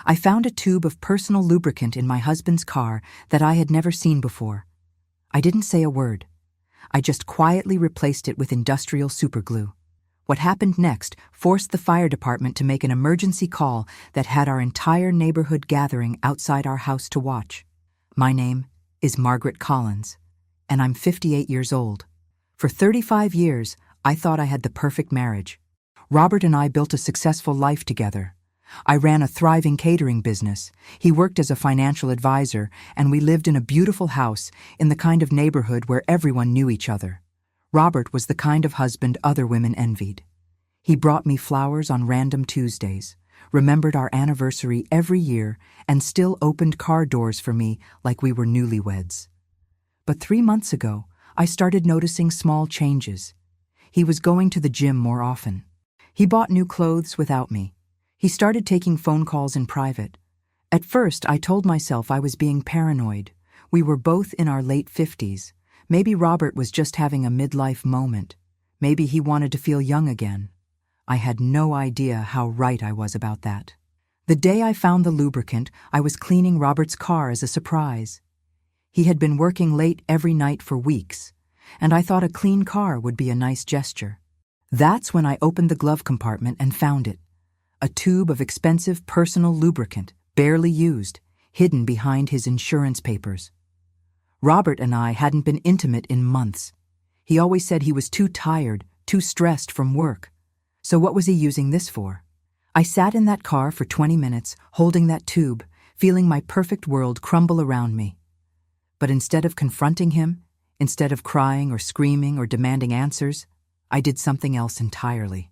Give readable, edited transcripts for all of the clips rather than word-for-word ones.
I found a tube of personal lubricant in my husband's car that I had never seen before. I didn't say a word. I just quietly replaced it with industrial superglue. What happened next forced the fire department to make an emergency call that had our entire neighborhood gathering outside our house to watch. My name is Margaret Collins, and I'm 58 years old. For 35 years, I thought I had the perfect marriage. Robert and I built a successful life together. I ran a thriving catering business. He worked as a financial advisor, and we lived in a beautiful house in the kind of neighborhood where everyone knew each other. Robert was the kind of husband other women envied. He brought me flowers on random Tuesdays, remembered our anniversary every year, and still opened car doors for me like we were newlyweds. But 3 months ago, I started noticing small changes. He was going to the gym more often. He bought new clothes without me. He started taking phone calls in private. At first, I told myself I was being paranoid. We were both in our late 50s. Maybe Robert was just having a midlife moment. Maybe he wanted to feel young again. I had no idea how right I was about that. The day I found the lubricant, I was cleaning Robert's car as a surprise. He had been working late every night for weeks, and I thought a clean car would be a nice gesture. That's when I opened the glove compartment and found it. A tube of expensive personal lubricant, barely used, hidden behind his insurance papers. Robert and I hadn't been intimate in months. He always said he was too tired, too stressed from work. So what was he using this for? I sat in that car for 20 minutes, holding that tube, feeling my perfect world crumble around me. But instead of confronting him, instead of crying or screaming or demanding answers, I did something else entirely.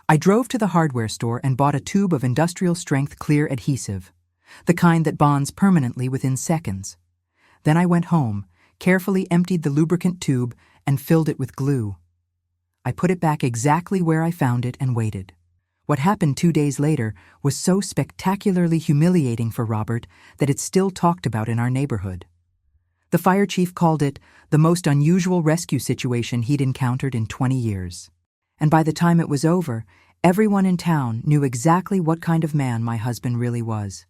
I drove to the hardware store and bought a tube of industrial-strength clear adhesive, the kind that bonds permanently within seconds. Then I went home, carefully emptied the lubricant tube, and filled it with glue. I put it back exactly where I found it and waited. What happened 2 days later was so spectacularly humiliating for Robert that it's still talked about in our neighborhood. The fire chief called it the most unusual rescue situation he'd encountered in 20 years. And by the time it was over, everyone in town knew exactly what kind of man my husband really was.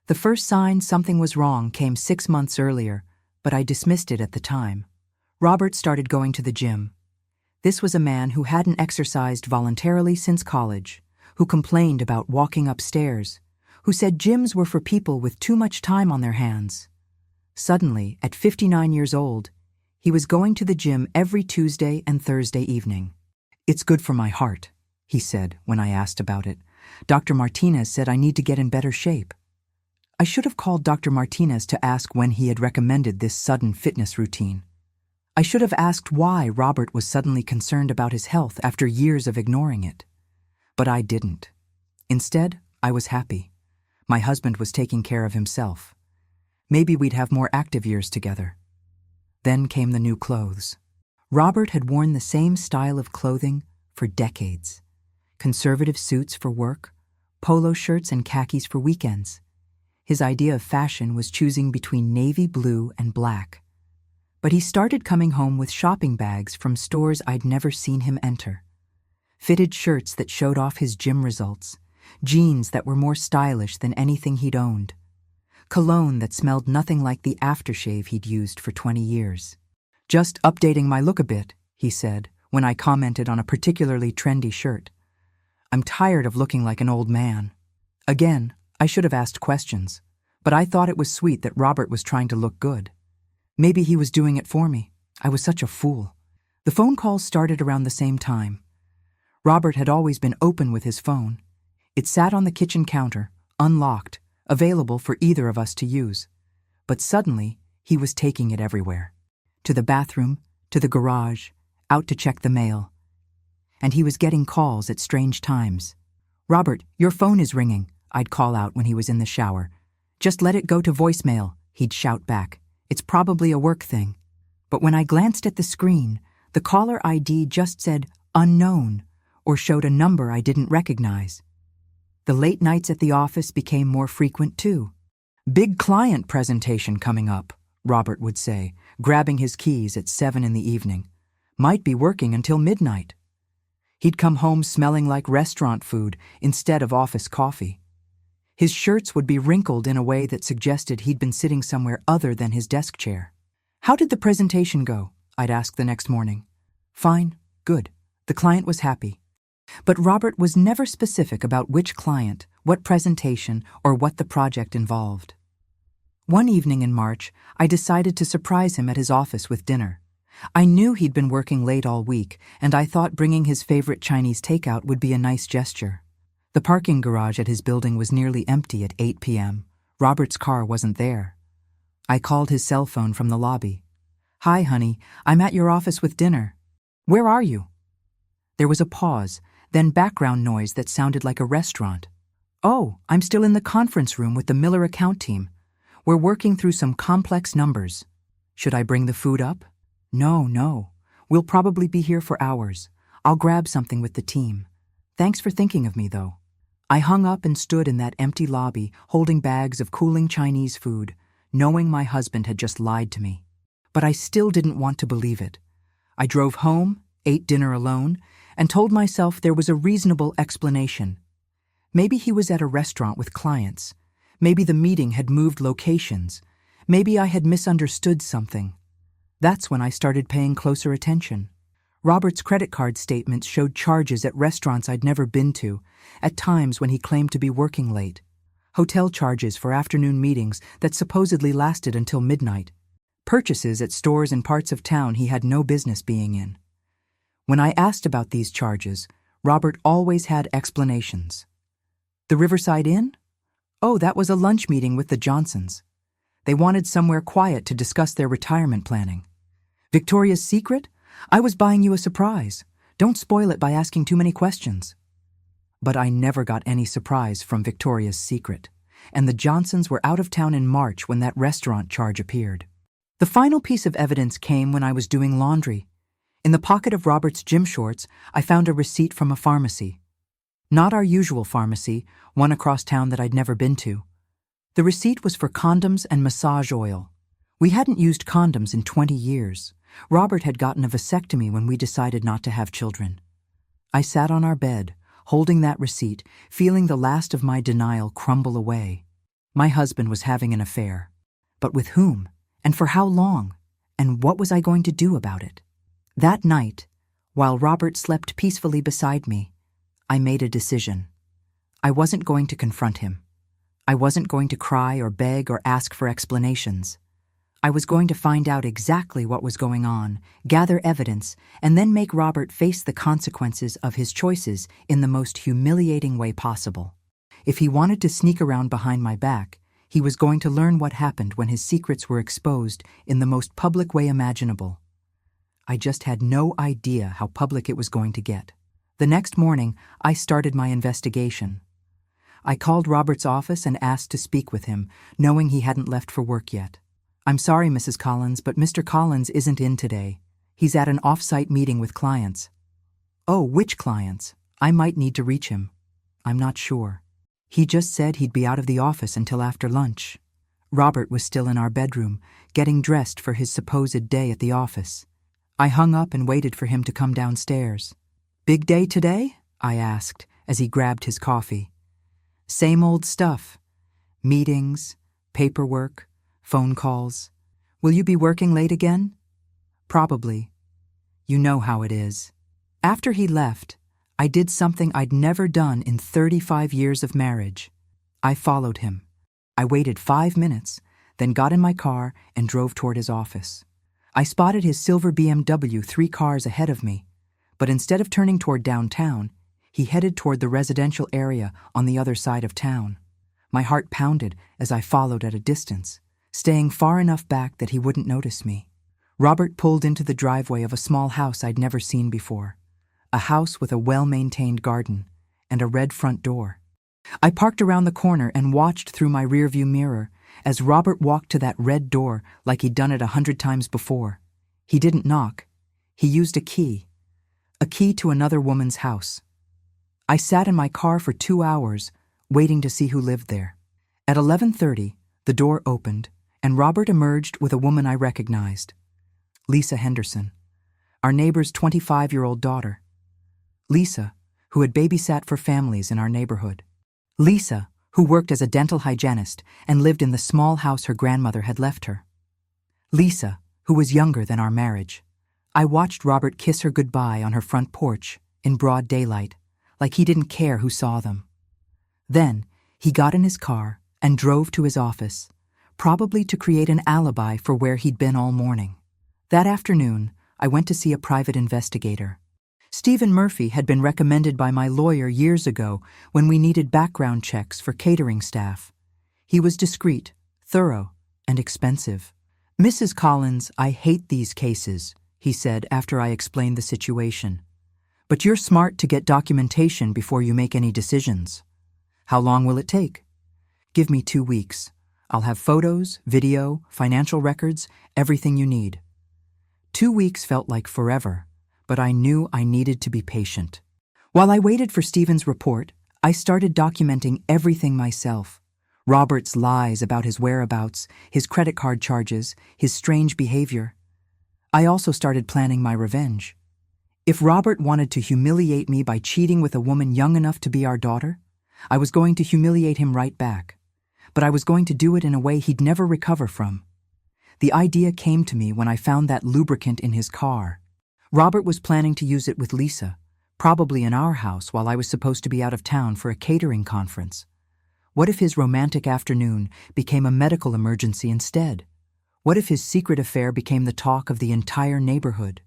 The first sign something was wrong came 6 months earlier, but I dismissed it at the time. Robert started going to the gym. This was a man who hadn't exercised voluntarily since college, who complained about walking upstairs, who said gyms were for people with too much time on their hands. Suddenly, at 59 years old, he was going to the gym every Tuesday and Thursday evening. "It's good for my heart," he said when I asked about it. "Dr. Martinez said I need to get in better shape." I should have called Dr. Martinez to ask when he had recommended this sudden fitness routine. I should have asked why Robert was suddenly concerned about his health after years of ignoring it. But I didn't. Instead, I was happy. My husband was taking care of himself. Maybe we'd have more active years together. Then came the new clothes. Robert had worn the same style of clothing for decades. Conservative suits for work, polo shirts and khakis for weekends. His idea of fashion was choosing between navy blue and black. But he started coming home with shopping bags from stores I'd never seen him enter. Fitted shirts that showed off his gym results, jeans that were more stylish than anything he'd owned, cologne that smelled nothing like the aftershave he'd used for 20 years. "Just updating my look a bit," he said, when I commented on a particularly trendy shirt. "I'm tired of looking like an old man." Again, I should have asked questions, but I thought it was sweet that Robert was trying to look good. Maybe he was doing it for me. I was such a fool. The phone calls started around the same time. Robert had always been open with his phone. It sat on the kitchen counter, unlocked, available for either of us to use. But suddenly, he was taking it everywhere. To the bathroom, to the garage, out to check the mail. And he was getting calls at strange times. "Robert, your phone is ringing," I'd call out when he was in the shower. "Just let it go to voicemail," he'd shout back. "It's probably a work thing." But when I glanced at the screen, the caller ID just said unknown or showed a number I didn't recognize. The late nights at the office became more frequent too. "Big client presentation coming up," Robert would say, grabbing his keys at 7 in the evening. "Might be working until midnight." He'd come home smelling like restaurant food instead of office coffee. His shirts would be wrinkled in a way that suggested he'd been sitting somewhere other than his desk chair. "How did the presentation go?" I'd ask the next morning. "Fine, good." The client was happy. But Robert was never specific about which client, what presentation, or what the project involved. One evening in March, I decided to surprise him at his office with dinner. I knew he'd been working late all week, and I thought bringing his favorite Chinese takeout would be a nice gesture. The parking garage at his building was nearly empty at 8 p.m. Robert's car wasn't there. I called his cell phone from the lobby. "Hi, honey, I'm at your office with dinner." "Where are you?" There was a pause, then background noise that sounded like a restaurant. "Oh, I'm still in the conference room with the Miller account team. We're working through some complex numbers. Should I bring the food up?" No. We'll probably be here for hours. I'll grab something with the team. Thanks for thinking of me, though." I hung up and stood in that empty lobby, holding bags of cooling Chinese food, knowing my husband had just lied to me. But I still didn't want to believe it. I drove home, ate dinner alone, and told myself there was a reasonable explanation. Maybe he was at a restaurant with clients. Maybe the meeting had moved locations. Maybe I had misunderstood something. That's when I started paying closer attention. Robert's credit card statements showed charges at restaurants I'd never been to, at times when he claimed to be working late. Hotel charges for afternoon meetings that supposedly lasted until midnight. Purchases at stores in parts of town he had no business being in. When I asked about these charges, Robert always had explanations. "The Riverside Inn? Oh, that was a lunch meeting with the Johnsons. They wanted somewhere quiet to discuss their retirement planning. Victoria's Secret? I was buying you a surprise. Don't spoil it by asking too many questions." But I never got any surprise from Victoria's Secret, and the Johnsons were out of town in March when that restaurant charge appeared. The final piece of evidence came when I was doing laundry. In the pocket of Robert's gym shorts, I found a receipt from a pharmacy. Not our usual pharmacy, one across town that I'd never been to. The receipt was for condoms and massage oil. We hadn't used condoms in 20 years. Robert had gotten a vasectomy when we decided not to have children. I sat on our bed, holding that receipt, feeling the last of my denial crumble away. My husband was having an affair. But with whom? And for how long? And what was I going to do about it? That night, while Robert slept peacefully beside me, I made a decision. I wasn't going to confront him. I wasn't going to cry or beg or ask for explanations. I was going to find out exactly what was going on, gather evidence, and then make Robert face the consequences of his choices in the most humiliating way possible. If he wanted to sneak around behind my back, he was going to learn what happened when his secrets were exposed in the most public way imaginable. I just had no idea how public it was going to get. The next morning, I started my investigation. I called Robert's office and asked to speak with him, knowing he hadn't left for work yet. "I'm sorry, Mrs. Collins, but Mr. Collins isn't in today. He's at an off-site meeting with clients." "Oh, which clients? I might need to reach him." "I'm not sure. He just said he'd be out of the office until after lunch." Robert was still in our bedroom, getting dressed for his supposed day at the office. I hung up and waited for him to come downstairs. "Big day today?" I asked as he grabbed his coffee. "Same old stuff. Meetings, paperwork, phone calls. Will you be working late again?" "Probably. You know how it is." After he left, I did something I'd never done in 35 years of marriage. I followed him. I waited 5 minutes, then got in my car and drove toward his office. I spotted his silver BMW 3 cars ahead of me, but instead of turning toward downtown, he headed toward the residential area on the other side of town. My heart pounded as I followed at a distance, staying far enough back that he wouldn't notice me. Robert pulled into the driveway of a small house I'd never seen before, a house with a well-maintained garden and a red front door. I parked around the corner and watched through my rearview mirror as Robert walked to that red door like he'd done it 100 times before. He didn't knock. He used a key to another woman's house. I sat in my car for 2 hours, waiting to see who lived there. At 11:30, the door opened, and Robert emerged with a woman I recognized. Lisa Henderson, our neighbor's 25-year-old daughter. Lisa, who had babysat for families in our neighborhood. Lisa, who worked as a dental hygienist and lived in the small house her grandmother had left her. Lisa, who was younger than our marriage. I watched Robert kiss her goodbye on her front porch, in broad daylight, like he didn't care who saw them. Then, he got in his car and drove to his office, probably to create an alibi for where he'd been all morning. That afternoon, I went to see a private investigator. Stephen Murphy had been recommended by my lawyer years ago when we needed background checks for catering staff. He was discreet, thorough, and expensive. "Mrs. Collins, I hate these cases," he said after I explained the situation. "But you're smart to get documentation before you make any decisions. How long will it take?" "Give me 2 weeks. I'll have photos, video, financial records, everything you need." 2 weeks felt like forever, but I knew I needed to be patient. While I waited for Stephen's report, I started documenting everything myself. Robert's lies about his whereabouts, his credit card charges, his strange behavior. I also started planning my revenge. If Robert wanted to humiliate me by cheating with a woman young enough to be our daughter, I was going to humiliate him right back. But I was going to do it in a way he'd never recover from. The idea came to me when I found that lubricant in his car. Robert was planning to use it with Lisa, probably in our house while I was supposed to be out of town for a catering conference. What if his romantic afternoon became a medical emergency instead? What if his secret affair became the talk of the entire neighborhood?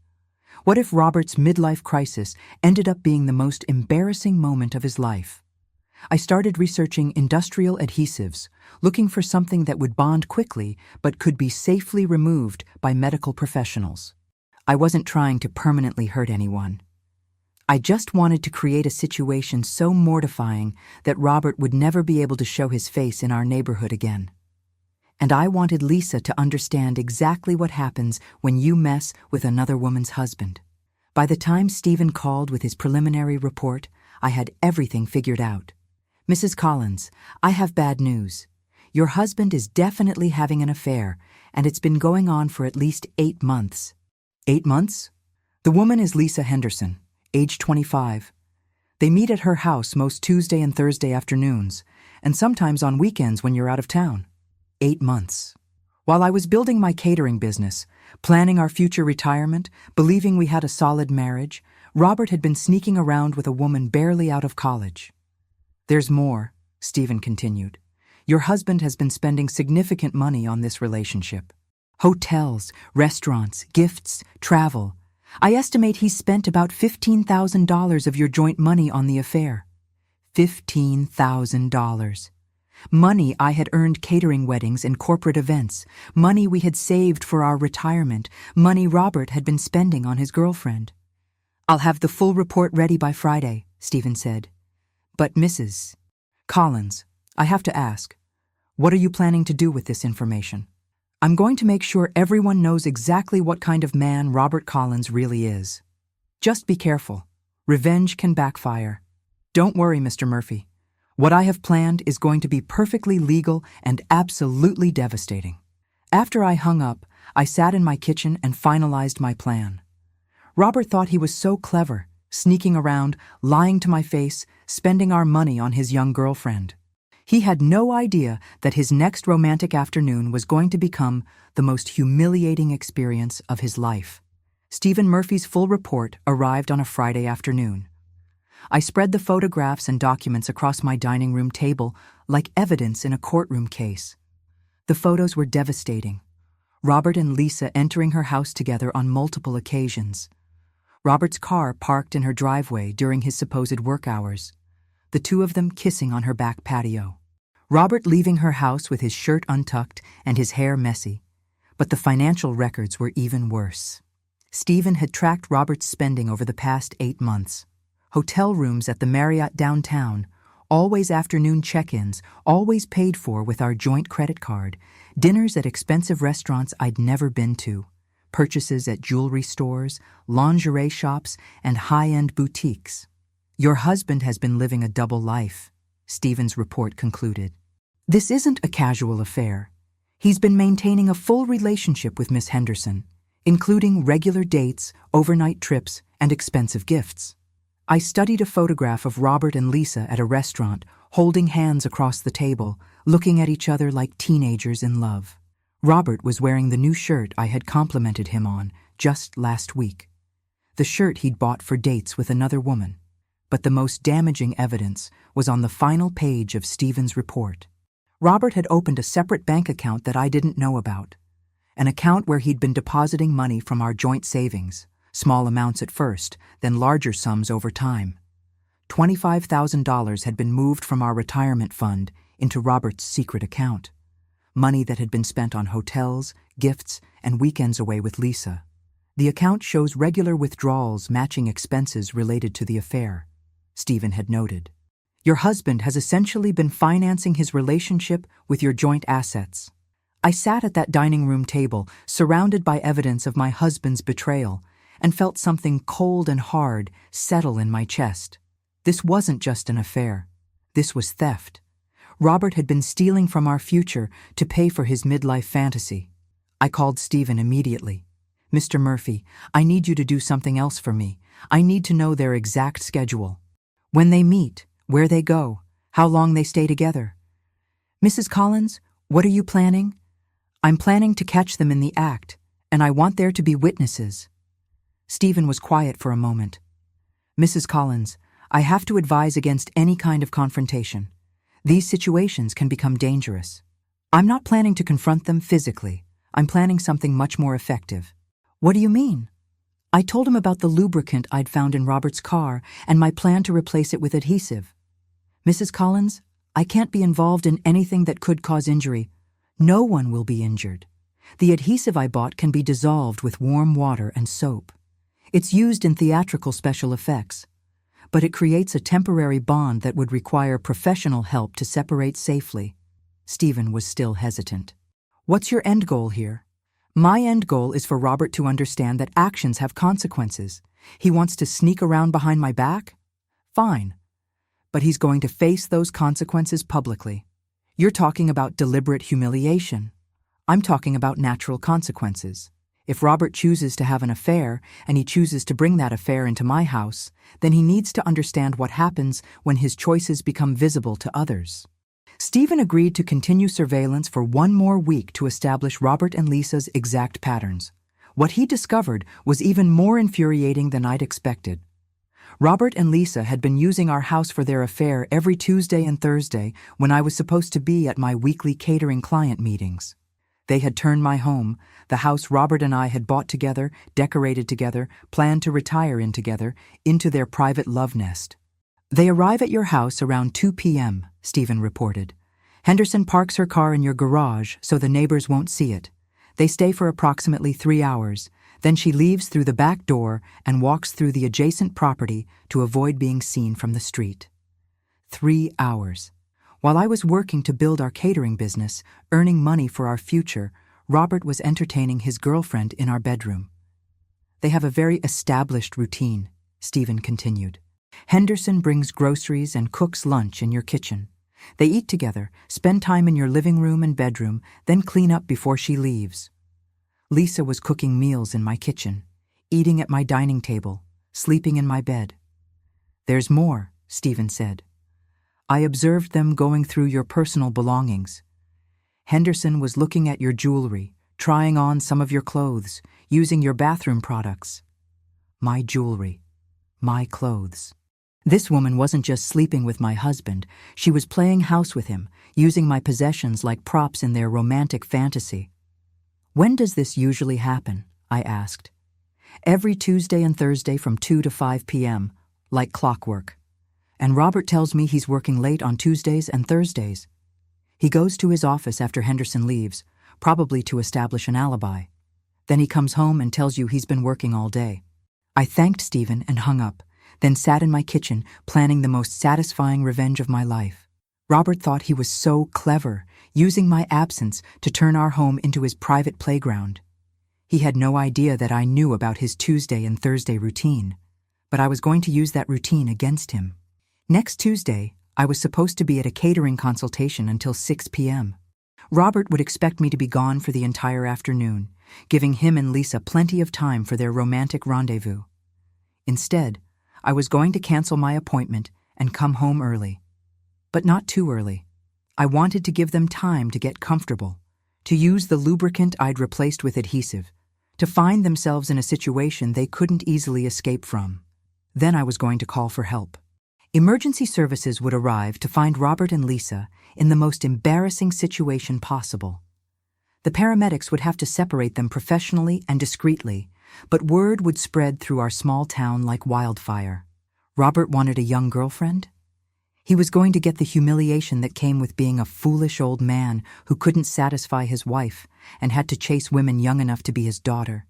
What if Robert's midlife crisis ended up being the most embarrassing moment of his life? I started researching industrial adhesives, looking for something that would bond quickly but could be safely removed by medical professionals. I wasn't trying to permanently hurt anyone. I just wanted to create a situation so mortifying that Robert would never be able to show his face in our neighborhood again. And I wanted Lisa to understand exactly what happens when you mess with another woman's husband. By the time Stephen called with his preliminary report, I had everything figured out. "Mrs. Collins, I have bad news. Your husband is definitely having an affair, and it's been going on for at least 8 months. 8 months? The woman is Lisa Henderson, age 25. They meet at her house most Tuesday and Thursday afternoons, and sometimes on weekends when you're out of town. 8 months. While I was building my catering business, planning our future retirement, believing we had a solid marriage, Robert had been sneaking around with a woman barely out of college. There's more," Stephen continued. "Your husband has been spending significant money on this relationship. Hotels, restaurants, gifts, travel. I estimate he's spent about $15,000 of your joint money on the affair. $15,000. Money I had earned catering weddings and corporate events, money we had saved for our retirement, money Robert had been spending on his girlfriend." "I'll have the full report ready by Friday," Stephen said. "But Mrs. Collins, I have to ask, what are you planning to do with this information?" "I'm going to make sure everyone knows exactly what kind of man Robert Collins really is. Just be careful. Revenge can backfire. Don't worry, Mr. Murphy. What I have planned is going to be perfectly legal and absolutely devastating." After I hung up, I sat in my kitchen and finalized my plan. Robert thought he was so clever, sneaking around, lying to my face, spending our money on his young girlfriend. He had no idea that his next romantic afternoon was going to become the most humiliating experience of his life. Stephen Murphy's full report arrived on a Friday afternoon. I spread the photographs and documents across my dining room table like evidence in a courtroom case. The photos were devastating. Robert and Lisa entering her house together on multiple occasions. Robert's car parked in her driveway during his supposed work hours. The two of them kissing on her back patio. Robert leaving her house with his shirt untucked and his hair messy. But the financial records were even worse. Stephen had tracked Robert's spending over the past 8 months. Hotel rooms at the Marriott downtown, always afternoon check-ins, always paid for with our joint credit card, dinners at expensive restaurants I'd never been to, purchases at jewelry stores, lingerie shops, and high-end boutiques. "Your husband has been living a double life," Stephen's report concluded. "This isn't a casual affair. He's been maintaining a full relationship with Miss Henderson, including regular dates, overnight trips, and expensive gifts. I studied a photograph of Robert and Lisa at a restaurant, holding hands across the table, looking at each other like teenagers in love. Robert was wearing the new shirt I had complimented him on just last week. The shirt he'd bought for dates with another woman. But the most damaging evidence was on the final page of Stephen's report. Robert had opened a separate bank account that I didn't know about. An account where he'd been depositing money from our joint savings, small amounts at first, then larger sums over time. $25,000 had been moved from our retirement fund into Robert's secret account. Money that had been spent on hotels, gifts, and weekends away with Lisa. The account shows regular withdrawals matching expenses related to the affair, Stephen had noted. Your husband has essentially been financing his relationship with your joint assets. I sat at that dining room table, surrounded by evidence of my husband's betrayal, and felt something cold and hard settle in my chest. This wasn't just an affair. This was theft. Robert had been stealing from our future to pay for his midlife fantasy. I called Stephen immediately. Mr. Murphy, I need you to do something else for me. I need to know their exact schedule. When they meet, where they go, how long they stay together. Mrs. Collins, what are you planning? I'm planning to catch them in the act, and I want there to be witnesses. Stephen was quiet for a moment. Mrs. Collins, I have to advise against any kind of confrontation. These situations can become dangerous. I'm not planning to confront them physically. I'm planning something much more effective. What do you mean? I told him about the lubricant I'd found in Robert's car and my plan to replace it with adhesive. Mrs. Collins, I can't be involved in anything that could cause injury. No one will be injured. The adhesive I bought can be dissolved with warm water and soap. It's used in theatrical special effects, but it creates a temporary bond that would require professional help to separate safely. Stephen was still hesitant. What's your end goal here? My end goal is for Robert to understand that actions have consequences. He wants to sneak around behind my back? Fine. But he's going to face those consequences publicly. You're talking about deliberate humiliation. I'm talking about natural consequences. If Robert chooses to have an affair, and he chooses to bring that affair into my house, then he needs to understand what happens when his choices become visible to others. Stephen agreed to continue surveillance for one more week to establish Robert and Lisa's exact patterns. What he discovered was even more infuriating than I'd expected. Robert and Lisa had been using our house for their affair every Tuesday and Thursday when I was supposed to be at my weekly catering client meetings. They had turned my home, the house Robert and I had bought together, decorated together, planned to retire in together, into their private love nest. They arrive at your house around 2 p.m., Stephen reported. Henderson parks her car in your garage so the neighbors won't see it. They stay for approximately 3 hours. Then she leaves through the back door and walks through the adjacent property to avoid being seen from the street. 3 hours. While I was working to build our catering business, earning money for our future, Robert was entertaining his girlfriend in our bedroom. They have a very established routine, Stephen continued. Henderson brings groceries and cooks lunch in your kitchen. They eat together, spend time in your living room and bedroom, then clean up before she leaves. Lisa was cooking meals in my kitchen, eating at my dining table, sleeping in my bed. There's more, Stephen said. I observed them going through your personal belongings. Henderson was looking at your jewelry, trying on some of your clothes, using your bathroom products. My jewelry. My clothes. This woman wasn't just sleeping with my husband, she was playing house with him, using my possessions like props in their romantic fantasy. When does this usually happen? I asked. Every Tuesday and Thursday from 2 to 5 p.m., like clockwork. And Robert tells me he's working late on Tuesdays and Thursdays. He goes to his office after Henderson leaves, probably to establish an alibi. Then he comes home and tells you he's been working all day. I thanked Stephen and hung up, then sat in my kitchen planning the most satisfying revenge of my life. Robert thought he was so clever, using my absence to turn our home into his private playground. He had no idea that I knew about his Tuesday and Thursday routine, but I was going to use that routine against him. Next Tuesday, I was supposed to be at a catering consultation until 6 p.m. Robert would expect me to be gone for the entire afternoon, giving him and Lisa plenty of time for their romantic rendezvous. Instead, I was going to cancel my appointment and come home early. but not too early. I wanted to give them time to get comfortable, to use the lubricant I'd replaced with adhesive, to find themselves in a situation they couldn't easily escape from. Then I was going to call for help. Emergency services would arrive to find Robert and Lisa in the most embarrassing situation possible. The paramedics would have to separate them professionally and discreetly, but word would spread through our small town like wildfire. Robert wanted a young girlfriend? He was going to get the humiliation that came with being a foolish old man who couldn't satisfy his wife and had to chase women young enough to be his daughter.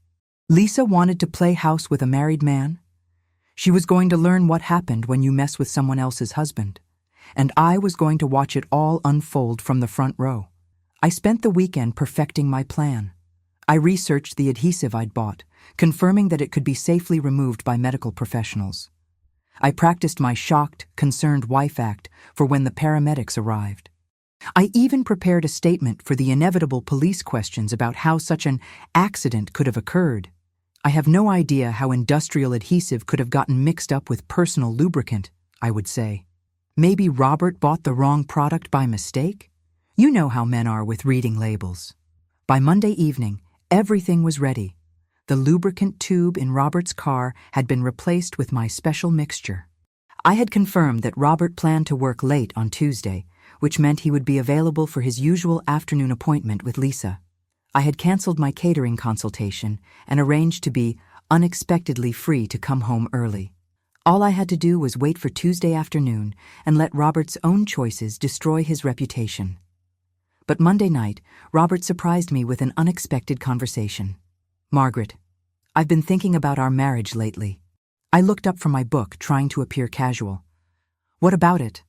Lisa wanted to play house with a married man. She was going to learn what happened when you mess with someone else's husband, and I was going to watch it all unfold from the front row. I spent the weekend perfecting my plan. I researched the adhesive I'd bought, confirming that it could be safely removed by medical professionals. I practiced my shocked, concerned wife act for when the paramedics arrived. I even prepared a statement for the inevitable police questions about how such an accident could have occurred. I have no idea how industrial adhesive could have gotten mixed up with personal lubricant, I would say. Maybe Robert bought the wrong product by mistake? You know how men are with reading labels. By Monday evening, everything was ready. The lubricant tube in Robert's car had been replaced with my special mixture. I had confirmed that Robert planned to work late on Tuesday, which meant he would be available for his usual afternoon appointment with Lisa. I had canceled my catering consultation and arranged to be unexpectedly free to come home early. All I had to do was wait for Tuesday afternoon and let Robert's own choices destroy his reputation. But Monday night, Robert surprised me with an unexpected conversation. "Margaret, I've been thinking about our marriage lately." I looked up from my book, trying to appear casual. "What about it?"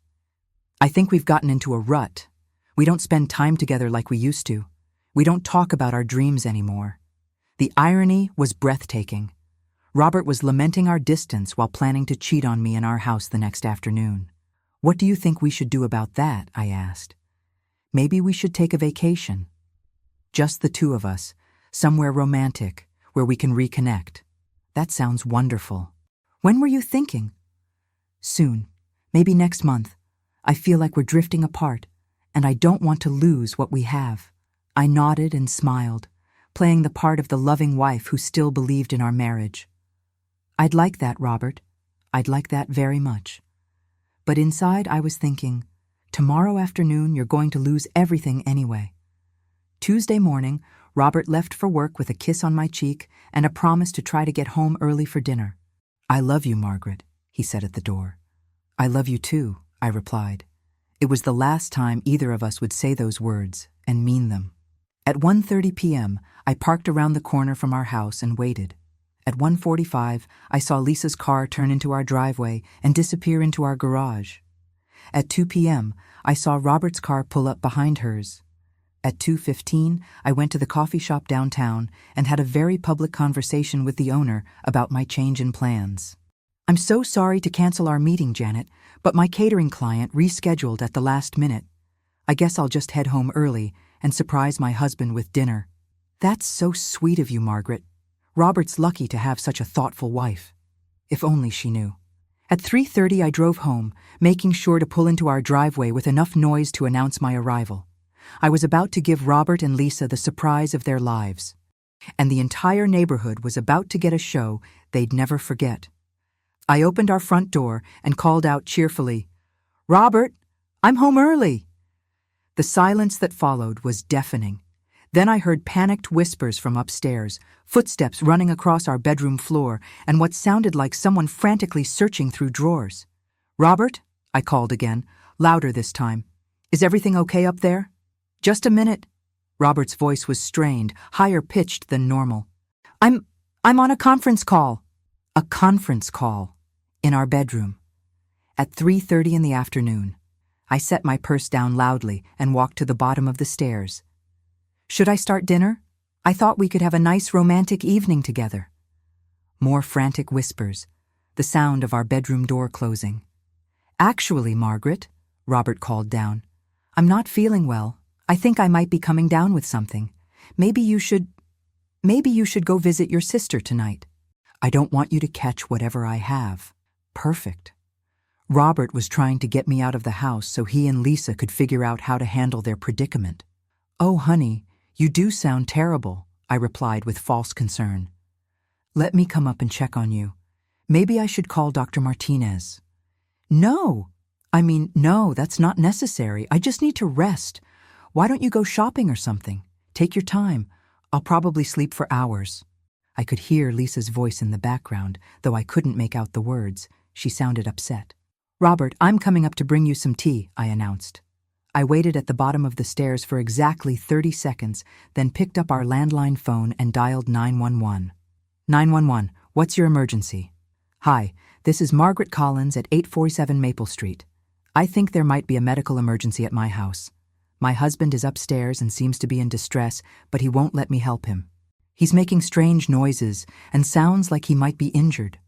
"I think we've gotten into a rut. We don't spend time together like we used to. We don't talk about our dreams anymore." The irony was breathtaking. Robert was lamenting our distance while planning to cheat on me in our house the next afternoon. "What do you think we should do about that?" I asked. "Maybe we should take a vacation. Just the two of us, somewhere romantic, where we can reconnect." "That sounds wonderful. When were you thinking?" "Soon. Maybe next month. I feel like we're drifting apart, and I don't want to lose what we have." I nodded and smiled, playing the part of the loving wife who still believed in our marriage. "I'd like that, Robert. I'd like that very much." But inside I was thinking, tomorrow afternoon you're going to lose everything anyway. Tuesday morning, Robert left for work with a kiss on my cheek and a promise to try to get home early for dinner. "I love you, Margaret," he said at the door. "I love you too," I replied. It was the last time either of us would say those words and mean them. At 1:30 p.m., I parked around the corner from our house and waited. At 1:45, I saw Lisa's car turn into our driveway and disappear into our garage. At 2 p.m., I saw Robert's car pull up behind hers. At 2:15, I went to the coffee shop downtown and had a very public conversation with the owner about my change in plans. "I'm so sorry to cancel our meeting, Janet, but my catering client rescheduled at the last minute. I guess I'll just head home early and surprise my husband with dinner." "That's so sweet of you, Margaret. Robert's lucky to have such a thoughtful wife." If only she knew. At 3:30 I drove home, making sure to pull into our driveway with enough noise to announce my arrival. I was about to give Robert and Lisa the surprise of their lives. And the entire neighborhood was about to get a show they'd never forget. I opened our front door and called out cheerfully, "Robert, I'm home early." The silence that followed was deafening. Then I heard panicked whispers from upstairs, footsteps running across our bedroom floor, and what sounded like someone frantically searching through drawers. "Robert," I called again, louder this time. "Is everything okay up there?" "Just a minute." Robert's voice was strained, higher pitched than normal. I'm on a conference call." A conference call. In our bedroom. At 3:30 in the afternoon. I set my purse down loudly and walked to the bottom of the stairs. "Should I start dinner? I thought we could have a nice romantic evening together." More frantic whispers, the sound of our bedroom door closing. "Actually, Margaret," Robert called down, "I'm not feeling well. I think I might be coming down with something. Maybe you should go visit your sister tonight." "I don't want you to catch whatever I have." "Perfect." Robert was trying to get me out of the house so he and Lisa could figure out how to handle their predicament. "Oh, honey, you do sound terrible," I replied with false concern. "Let me come up and check on you. Maybe I should call Dr. Martinez." No, that's not necessary. I just need to rest. Why don't you go shopping or something? Take your time. I'll probably sleep for hours." I could hear Lisa's voice in the background, though I couldn't make out the words. She sounded upset. "Robert, I'm coming up to bring you some tea," I announced. I waited at the bottom of the stairs for exactly 30 seconds, then picked up our landline phone and dialed 911. 911, what's your emergency? "Hi, this is Margaret Collins at 847 Maple Street. I think there might be a medical emergency at my house. My husband is upstairs and seems to be in distress, but he won't let me help him. He's making strange noises and sounds like he might be injured."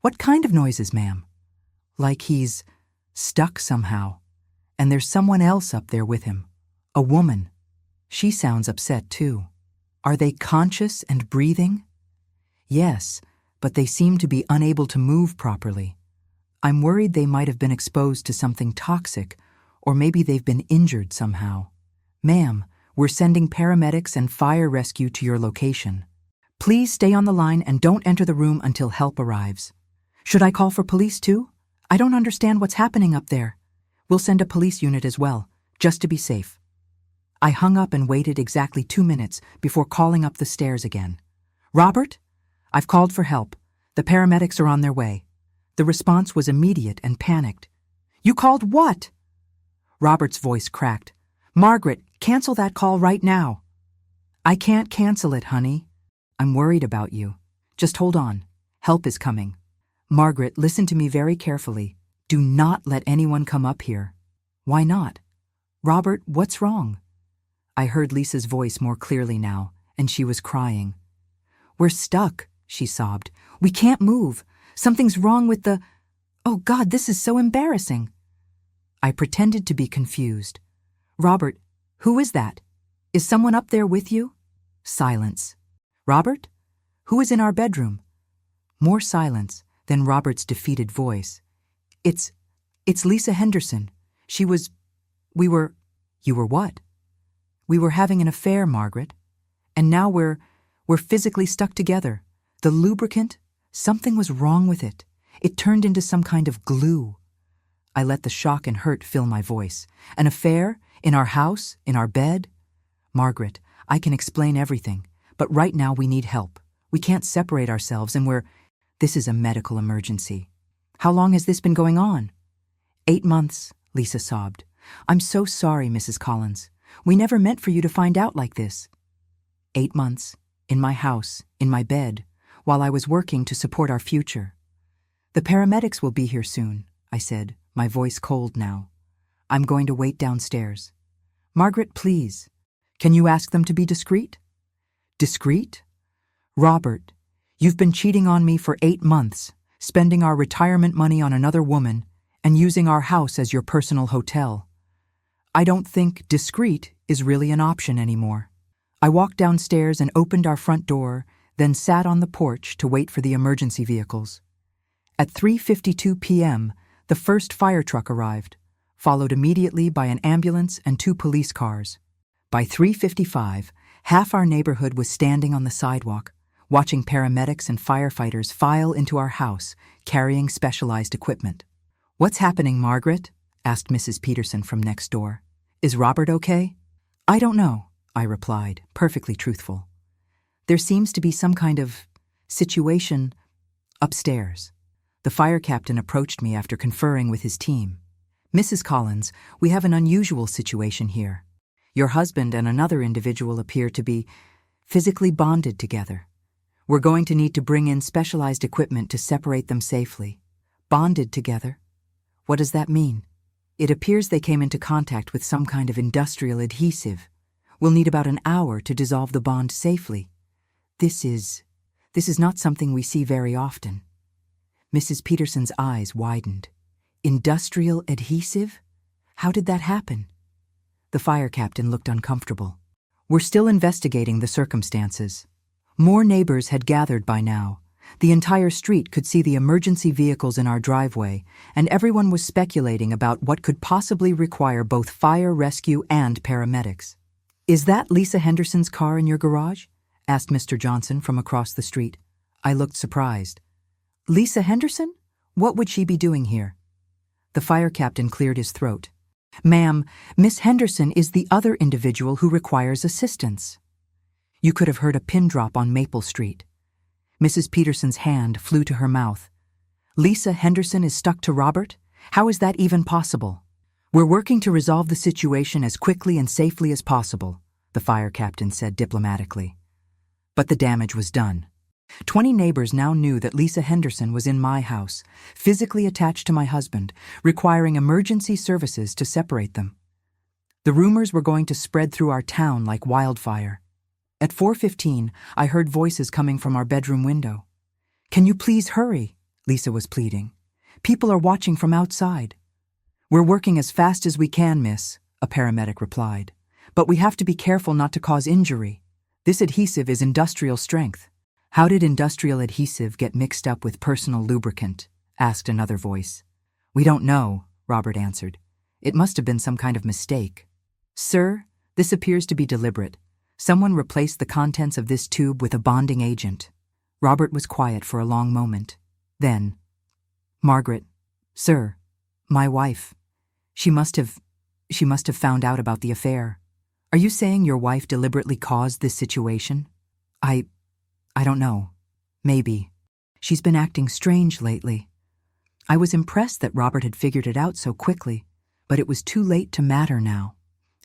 "What kind of noises, ma'am?" "Like he's stuck somehow. And there's someone else up there with him. A woman. She sounds upset too." "Are they conscious and breathing?" "Yes, but they seem to be unable to move properly. I'm worried they might have been exposed to something toxic, or maybe they've been injured somehow. Ma'am, we're sending paramedics and fire rescue to your location. Please stay on the line and don't enter the room until help arrives." "Should I call for police too? I don't understand what's happening up there." "We'll send a police unit as well, just to be safe." I hung up and waited exactly 2 minutes before calling up the stairs again. "Robert? I've called for help. The paramedics are on their way." The response was immediate and panicked. "You called what?" Robert's voice cracked. "Margaret, cancel that call right now." "I can't cancel it, honey. I'm worried about you. Just hold on. Help is coming." "Margaret, listen to me very carefully. Do not let anyone come up here." "Why not?" "Robert, what's wrong?" I heard Lisa's voice more clearly now, and she was crying. "We're stuck," she sobbed. "We can't move. Something's wrong with the... Oh God, this is so embarrassing." I pretended to be confused. "Robert, who is that? Is someone up there with you?" Silence. "Robert? Who is in our bedroom?" More silence, then Robert's defeated voice. It's Lisa Henderson. We were..." "You were what?" "We were having an affair, Margaret. And now we're physically stuck together. The lubricant, something was wrong with it. It turned into some kind of glue." I let the shock and hurt fill my voice. "An affair? In our house? In our bed?" "Margaret, I can explain everything, but right now we need help. We can't separate ourselves and This is a medical emergency." "How long has this been going on?" 8 months, Lisa sobbed. "I'm so sorry, Mrs. Collins. We never meant for you to find out like this." 8 months, in my house, in my bed, while I was working to support our future. "The paramedics will be here soon," I said, my voice cold now. "I'm going to wait downstairs." "Margaret, please. Can you ask them to be discreet?" "Discreet? Robert, you've been cheating on me for 8 months, spending our retirement money on another woman, and using our house as your personal hotel. I don't think discreet is really an option anymore." I walked downstairs and opened our front door, then sat on the porch to wait for the emergency vehicles. At 3:52 p.m., the first fire truck arrived, followed immediately by an ambulance and 2 police cars. By 3:55, half our neighborhood was standing on the sidewalk, watching paramedics and firefighters file into our house, carrying specialized equipment. "What's happening, Margaret?" asked Mrs. Peterson from next door. "Is Robert okay?" "I don't know," I replied, perfectly truthful. "There seems to be some kind of situation upstairs." The fire captain approached me after conferring with his team. "Mrs. Collins, we have an unusual situation here. Your husband and another individual appear to be physically bonded together. We're going to need to bring in specialized equipment to separate them safely." "Bonded together? What does that mean?" "It appears they came into contact with some kind of industrial adhesive. We'll need about an hour to dissolve the bond safely. This is not something we see very often." Mrs. Peterson's eyes widened. "Industrial adhesive? How did that happen?" The fire captain looked uncomfortable. "We're still investigating the circumstances." More neighbors had gathered by now, The entire street could see the emergency vehicles in our driveway, and everyone was speculating about what could possibly require both fire rescue and paramedics. "Is that Lisa Henderson's car in your garage?" asked Mr. Johnson from across the street. I looked surprised. "Lisa Henderson? What would she be doing here?" The fire captain cleared his throat. "Ma'am, Miss Henderson is the other individual who requires assistance." You could have heard a pin drop on Maple Street. Mrs. Peterson's hand flew to her mouth. "Lisa Henderson is stuck to Robert? How is that even possible?" "We're working to resolve the situation as quickly and safely as possible," the fire captain said diplomatically. But the damage was done. 20 neighbors now knew that Lisa Henderson was in my house, physically attached to my husband, requiring emergency services to separate them. The rumors were going to spread through our town like wildfire. At 4:15, I heard voices coming from our bedroom window. "Can you please hurry?" Lisa was pleading. "People are watching from outside." "We're working as fast as we can, miss," a paramedic replied. "But we have to be careful not to cause injury. This adhesive is industrial strength." "How did industrial adhesive get mixed up with personal lubricant?" asked another voice. "We don't know," Robert answered. "It must have been some kind of mistake." "Sir, this appears to be deliberate. Someone replaced the contents of this tube with a bonding agent." Robert was quiet for a long moment. Then, "Margaret, sir, my wife, she must have found out about the affair. Are you saying your wife deliberately caused this situation?" I don't know. Maybe. She's been acting strange lately." I was impressed that Robert had figured it out so quickly, but it was too late to matter now.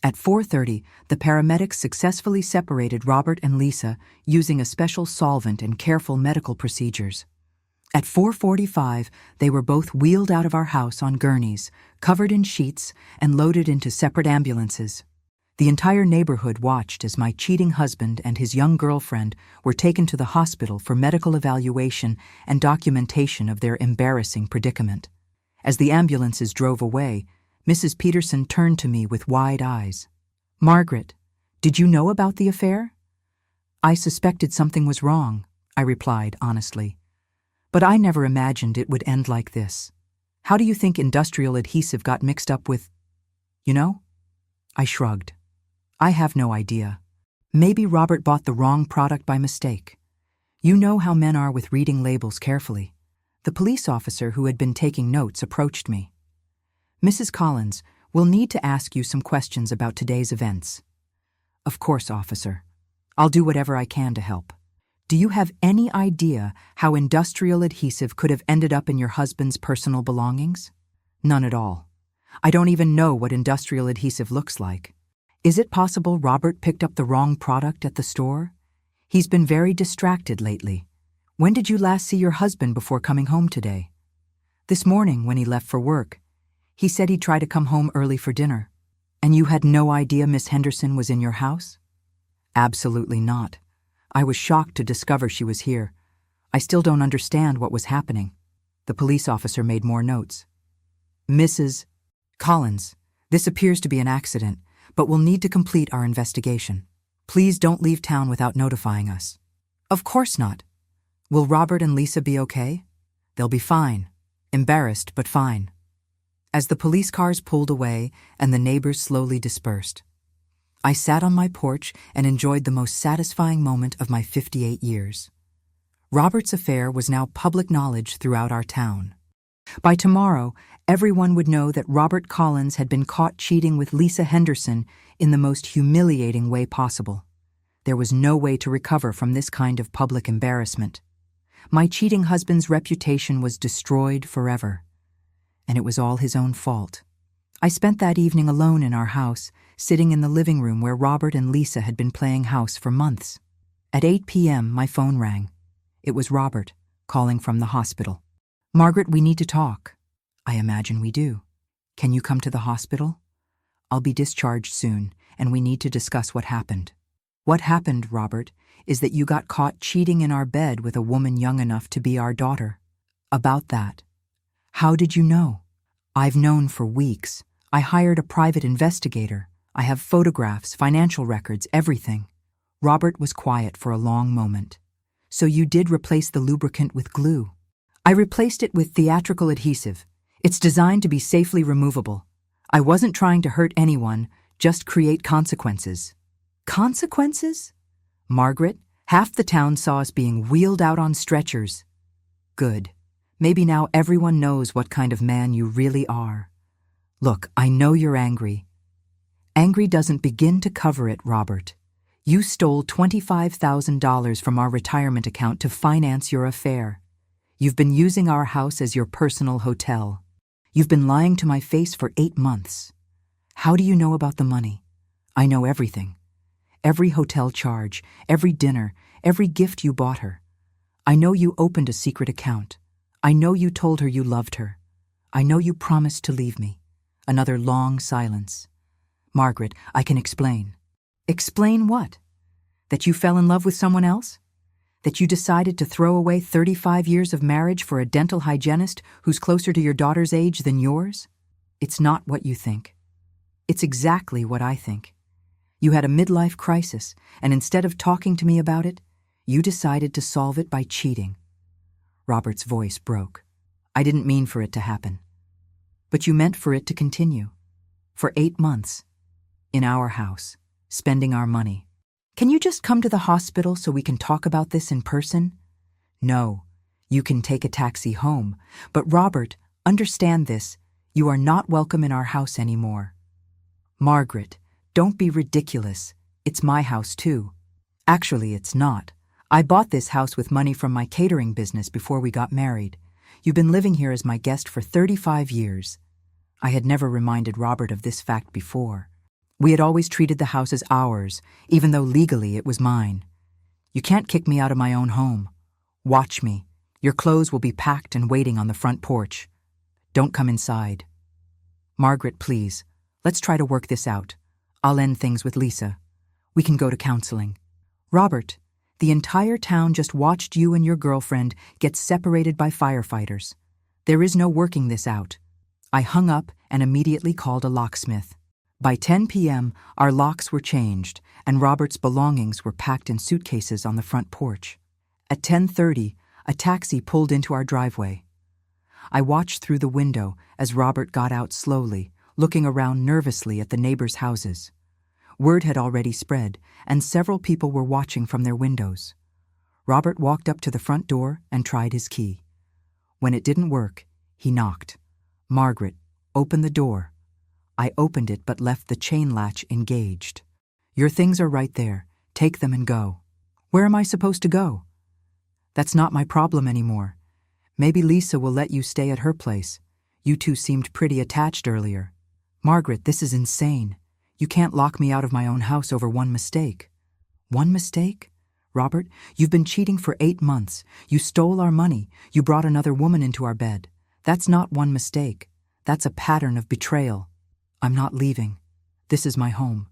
At 4:30, the paramedics successfully separated Robert and Lisa using a special solvent and careful medical procedures. At 4:45, they were both wheeled out of our house on gurneys, covered in sheets, and loaded into separate ambulances. The entire neighborhood watched as my cheating husband and his young girlfriend were taken to the hospital for medical evaluation and documentation of their embarrassing predicament. As the ambulances drove away, Mrs. Peterson turned to me with wide eyes. "Margaret, did you know about the affair?" "I suspected something was wrong," I replied honestly. "But I never imagined it would end like this. How do you think industrial adhesive got mixed up with, you know?" I shrugged. "I have no idea. Maybe Robert bought the wrong product by mistake. You know how men are with reading labels carefully." The police officer who had been taking notes approached me. "Mrs. Collins, we'll need to ask you some questions about today's events." "Of course, officer. I'll do whatever I can to help." "Do you have any idea how industrial adhesive could have ended up in your husband's personal belongings?" "None at all. I don't even know what industrial adhesive looks like." "Is it possible Robert picked up the wrong product at the store? He's been very distracted lately. When did you last see your husband before coming home today?" "This morning when he left for work. He said he'd try to come home early for dinner." "And you had no idea Miss Henderson was in your house?" "Absolutely not. I was shocked to discover she was here. I still don't understand what was happening." The police officer made more notes. "Mrs. Collins, this appears to be an accident, but we'll need to complete our investigation. Please don't leave town without notifying us." "Of course not." "Will Robert and Lisa be okay?" "They'll be fine. Embarrassed, but fine." As the police cars pulled away and the neighbors slowly dispersed, I sat on my porch and enjoyed the most satisfying moment of my 58 years. Robert's affair was now public knowledge throughout our town. By tomorrow, everyone would know that Robert Collins had been caught cheating with Lisa Henderson in the most humiliating way possible. There was no way to recover from this kind of public embarrassment. My cheating husband's reputation was destroyed forever. And it was all his own fault. I spent that evening alone in our house, sitting in the living room where Robert and Lisa had been playing house for months. At 8 p.m., my phone rang. It was Robert, calling from the hospital. "Margaret, we need to talk." "I imagine we do. Can you come to the hospital?" "I'll be discharged soon, and we need to discuss what happened." "What happened, Robert, is that you got caught cheating in our bed with a woman young enough to be our daughter." "About that." "How did you know?" "I've known for weeks. I hired a private investigator. I have photographs, financial records, everything." Robert was quiet for a long moment. So you did replace the lubricant with glue. I replaced it with theatrical adhesive. It's designed to be safely removable. I wasn't trying to hurt anyone, just create consequences. Consequences? Margaret, half the town saw us being wheeled out on stretchers. Good. Maybe now everyone knows what kind of man you really are. Look, I know you're angry. Angry doesn't begin to cover it, Robert. You stole $25,000 from our retirement account to finance your affair. You've been using our house as your personal hotel. You've been lying to my face for 8 months. How do you know about the money? I know everything. Every hotel charge, every dinner, every gift you bought her. I know you opened a secret account. I know you told her you loved her. I know you promised to leave me. Another long silence. Margaret, I can explain. Explain what? That you fell in love with someone else? That you decided to throw away 35 years of marriage for a dental hygienist who's closer to your daughter's age than yours? It's not what you think. It's exactly what I think. You had a midlife crisis, and instead of talking to me about it, you decided to solve it by cheating. Robert's voice broke. I didn't mean for it to happen. But you meant for it to continue. For 8 months. In our house. Spending our money. Can you just come to the hospital so we can talk about this in person? No. You can take a taxi home. But Robert, understand this. You are not welcome in our house anymore. Margaret, don't be ridiculous. It's my house too. Actually, it's not. I bought this house with money from my catering business before we got married. You've been living here as my guest for 35 years. I had never reminded Robert of this fact before. We had always treated the house as ours, even though legally it was mine. You can't kick me out of my own home. Watch me. Your clothes will be packed and waiting on the front porch. Don't come inside. Margaret, please, let's try to work this out. I'll end things with Lisa. We can go to counseling. Robert, the entire town just watched you and your girlfriend get separated by firefighters. There is no working this out. I hung up and immediately called a locksmith. By 10 p.m., our locks were changed, and Robert's belongings were packed in suitcases on the front porch. At 10:30, a taxi pulled into our driveway. I watched through the window as Robert got out slowly, looking around nervously at the neighbors' houses. Word had already spread, and several people were watching from their windows. Robert walked up to the front door and tried his key. When it didn't work, he knocked. Margaret, open the door. I opened it but left the chain latch engaged. Your things are right there. Take them and go. Where am I supposed to go? That's not my problem anymore. Maybe Lisa will let you stay at her place. You two seemed pretty attached earlier. Margaret, this is insane. You can't lock me out of my own house over one mistake. One mistake? Robert, you've been cheating for 8 months. You stole our money. You brought another woman into our bed. That's not one mistake. That's a pattern of betrayal. I'm not leaving. This is my home.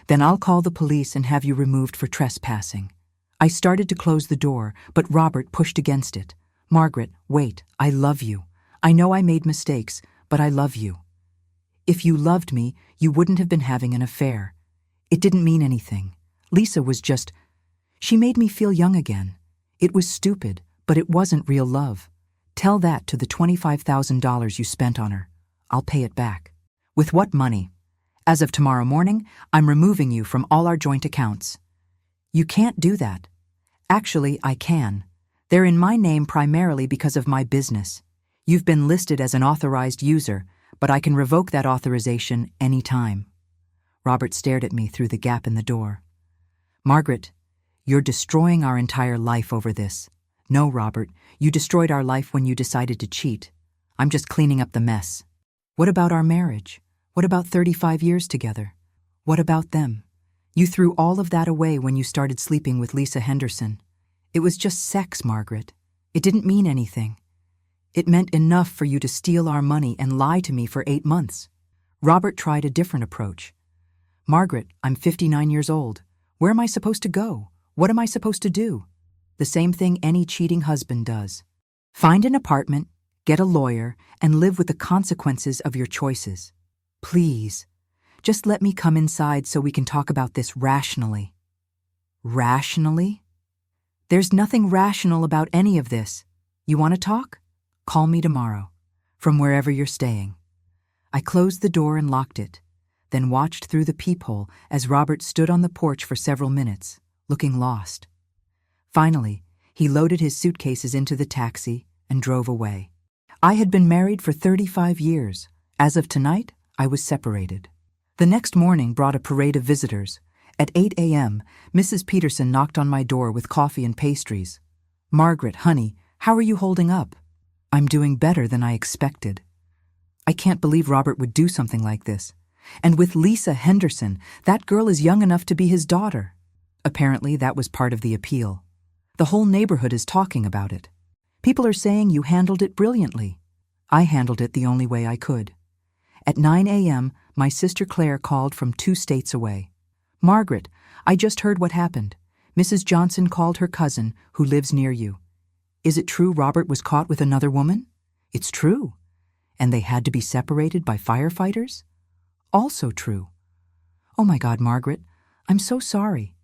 Then I'll call the police and have you removed for trespassing. I started to close the door, but Robert pushed against it. Margaret, wait, I love you. I know I made mistakes, but I love you. If you loved me, you wouldn't have been having an affair. It didn't mean anything. Lisa was just... She made me feel young again. It was stupid, but it wasn't real love. Tell that to the $25,000 you spent on her. I'll pay it back. With what money? As of tomorrow morning, I'm removing you from all our joint accounts. You can't do that. Actually, I can. They're in my name primarily because of my business. You've been listed as an authorized user, but I can revoke that authorization any time. Robert stared at me through the gap in the door. Margaret, you're destroying our entire life over this. No, Robert, you destroyed our life when you decided to cheat. I'm just cleaning up the mess. What about our marriage? What about 35 years together? What about them? You threw all of that away when you started sleeping with Lisa Henderson. It was just sex, Margaret. It didn't mean anything. It meant enough for you to steal our money and lie to me for 8 months. Robert tried a different approach. Margaret, I'm 59 years old. Where am I supposed to go? What am I supposed to do? The same thing any cheating husband does. Find an apartment, get a lawyer, and live with the consequences of your choices. Please, just let me come inside so we can talk about this rationally. Rationally? There's nothing rational about any of this. You want to talk? Call me tomorrow, from wherever you're staying. I closed the door and locked it, then watched through the peephole as Robert stood on the porch for several minutes, looking lost. Finally, he loaded his suitcases into the taxi and drove away. I had been married for 35 years. As of tonight, I was separated. The next morning brought a parade of visitors. At 8 a.m., Mrs. Peterson knocked on my door with coffee and pastries. "Margaret, honey, how are you holding up?" "I'm doing better than I expected." I can't believe Robert would do something like this. And with Lisa Henderson, that girl is young enough to be his daughter. Apparently, that was part of the appeal. The whole neighborhood is talking about it. People are saying you handled it brilliantly. I handled it the only way I could. At 9 a.m., my sister Claire called from 2 states away. "Margaret, I just heard what happened. Mrs. Johnson called her cousin, who lives near you. Is it true Robert was caught with another woman?" "It's true." "And they had to be separated by firefighters?" "Also true." "Oh my God, Margaret, I'm so sorry.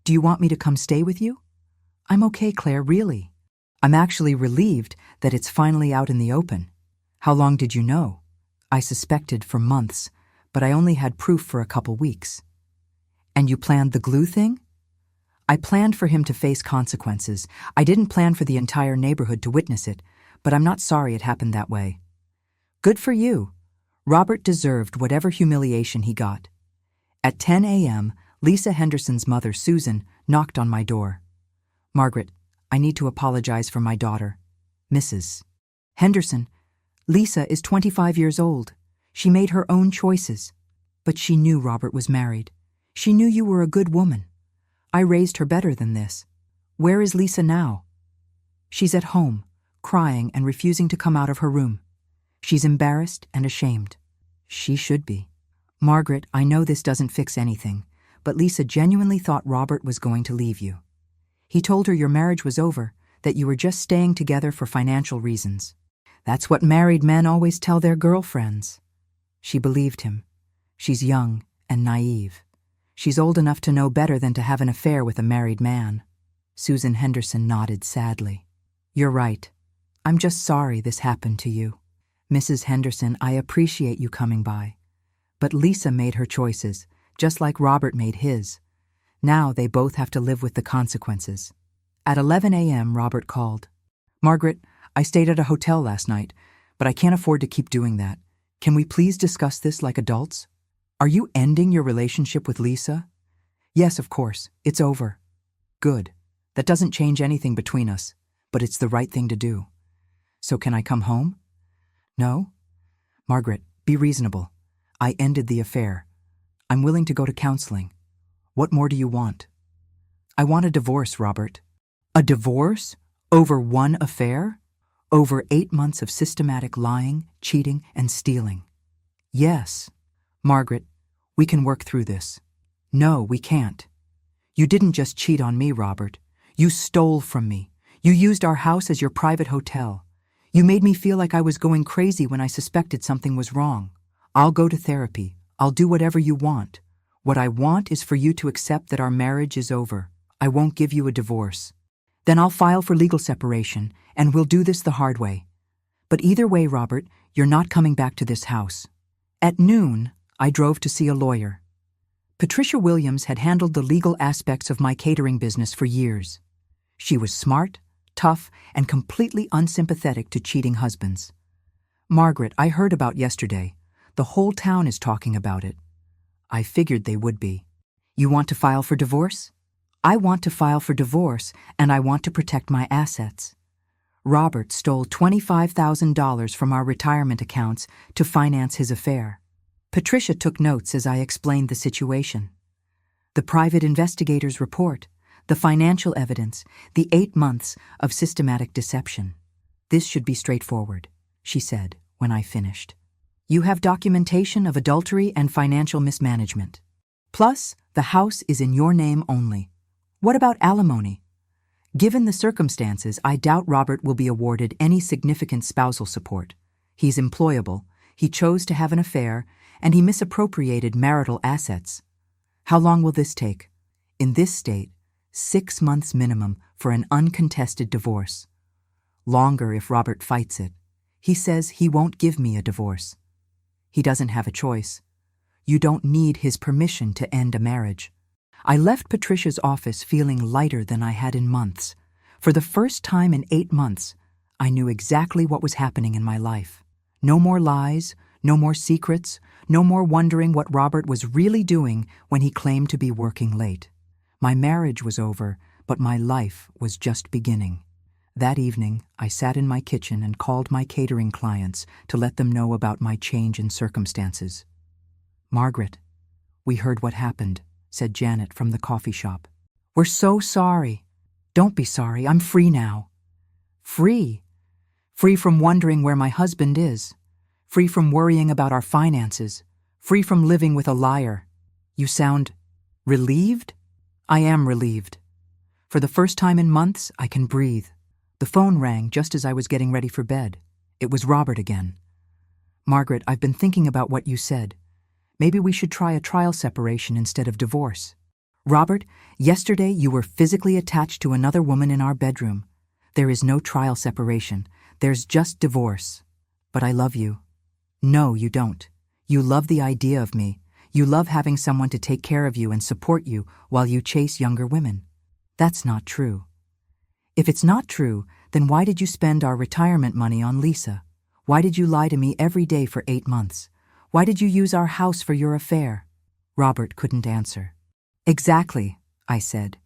Do you want me to come stay with you?" "I'm okay, Claire, really. I'm actually relieved that it's finally out in the open." "How long did you know?" "I suspected for months, but I only had proof for a couple weeks." "And you planned the glue thing?" "I planned for him to face consequences. I didn't plan for the entire neighborhood to witness it, but I'm not sorry it happened that way." "Good for you." Robert deserved whatever humiliation he got. At 10 a.m., Lisa Henderson's mother, Susan, knocked on my door. "Margaret, I need to apologize for my daughter, Mrs. Henderson. Lisa is 25 years old. She made her own choices. But she knew Robert was married. She knew you were a good woman. I raised her better than this. Where is Lisa now?" "She's at home, crying and refusing to come out of her room. She's embarrassed and ashamed." "She should be." "Margaret, I know this doesn't fix anything, but Lisa genuinely thought Robert was going to leave you. He told her your marriage was over, that you were just staying together for financial reasons. That's what married men always tell their girlfriends." She believed him. She's young and naive. She's old enough to know better than to have an affair with a married man. Susan Henderson nodded sadly. "You're right. I'm just sorry this happened to you. Mrs. Henderson, I appreciate you coming by. But Lisa made her choices, just like Robert made his. Now they both have to live with the consequences." At 11 a.m., Robert called. "Margaret, I stayed at a hotel last night, but I can't afford to keep doing that. Can we please discuss this like adults? Are you ending your relationship with Lisa?" "Yes, of course. It's over." "Good. That doesn't change anything between us, but it's the right thing to do. So can I come home?" "No?" "Margaret, be reasonable. I ended the affair. I'm willing to go to counseling. What more do you want?" "I want a divorce, Robert." "A divorce? Over one affair? Over 8 months of systematic lying, cheating, and stealing?" "Yes." "Margaret, we can work through this." "No, we can't. You didn't just cheat on me, Robert. You stole from me. You used our house as your private hotel. You made me feel like I was going crazy when I suspected something was wrong. I'll go to therapy. I'll do whatever you want. What I want is for you to accept that our marriage is over. I won't give you a divorce. Then I'll file for legal separation, and we'll do this the hard way. But either way, Robert, you're not coming back to this house." At noon, I drove to see a lawyer. Patricia Williams had handled the legal aspects of my catering business for years. She was smart, tough, and completely unsympathetic to cheating husbands. "Margaret, I heard about yesterday. The whole town is talking about it." I figured they would be. "You want to file for divorce?" "I want to file for divorce, and I want to protect my assets." Robert stole $25,000 from our retirement accounts to finance his affair. Patricia took notes as I explained the situation. The private investigator's report, the financial evidence, the 8 months of systematic deception. "This should be straightforward," she said when I finished. "You have documentation of adultery and financial mismanagement. Plus, the house is in your name only. What about alimony? Given the circumstances, I doubt Robert will be awarded any significant spousal support. He's employable, he chose to have an affair, and he misappropriated marital assets. How long will this take? In this state, 6 months minimum for an uncontested divorce. Longer if Robert fights it. He says he won't give me a divorce. He doesn't have a choice. You don't need his permission to end a marriage. I left Patricia's office feeling lighter than I had in months. For the first time in 8 months, I knew exactly what was happening in my life. No more lies, no more secrets, no more wondering what Robert was really doing when he claimed to be working late. My marriage was over, but my life was just beginning. That evening, I sat in my kitchen and called my catering clients to let them know about my change in circumstances. "Margaret, we heard what happened," said Janet from the coffee shop. "We're so sorry." "Don't be sorry, I'm free now." "Free? Free from wondering where my husband is. Free from worrying about our finances. Free from living with a liar." "You sound relieved?" "I am relieved. For the first time in months, I can breathe." The phone rang just as I was getting ready for bed. It was Robert again. "Margaret, I've been thinking about what you said. Maybe we should try a trial separation instead of divorce." "Robert, yesterday you were physically attached to another woman in our bedroom. There is no trial separation. There's just divorce. But I love you." "No, you don't. You love the idea of me. You love having someone to take care of you and support you while you chase younger women." "That's not true." "If it's not true, then why did you spend our retirement money on Lisa? Why did you lie to me every day for 8 months? Why did you use our house for your affair?" Robert couldn't answer. "Exactly," I said.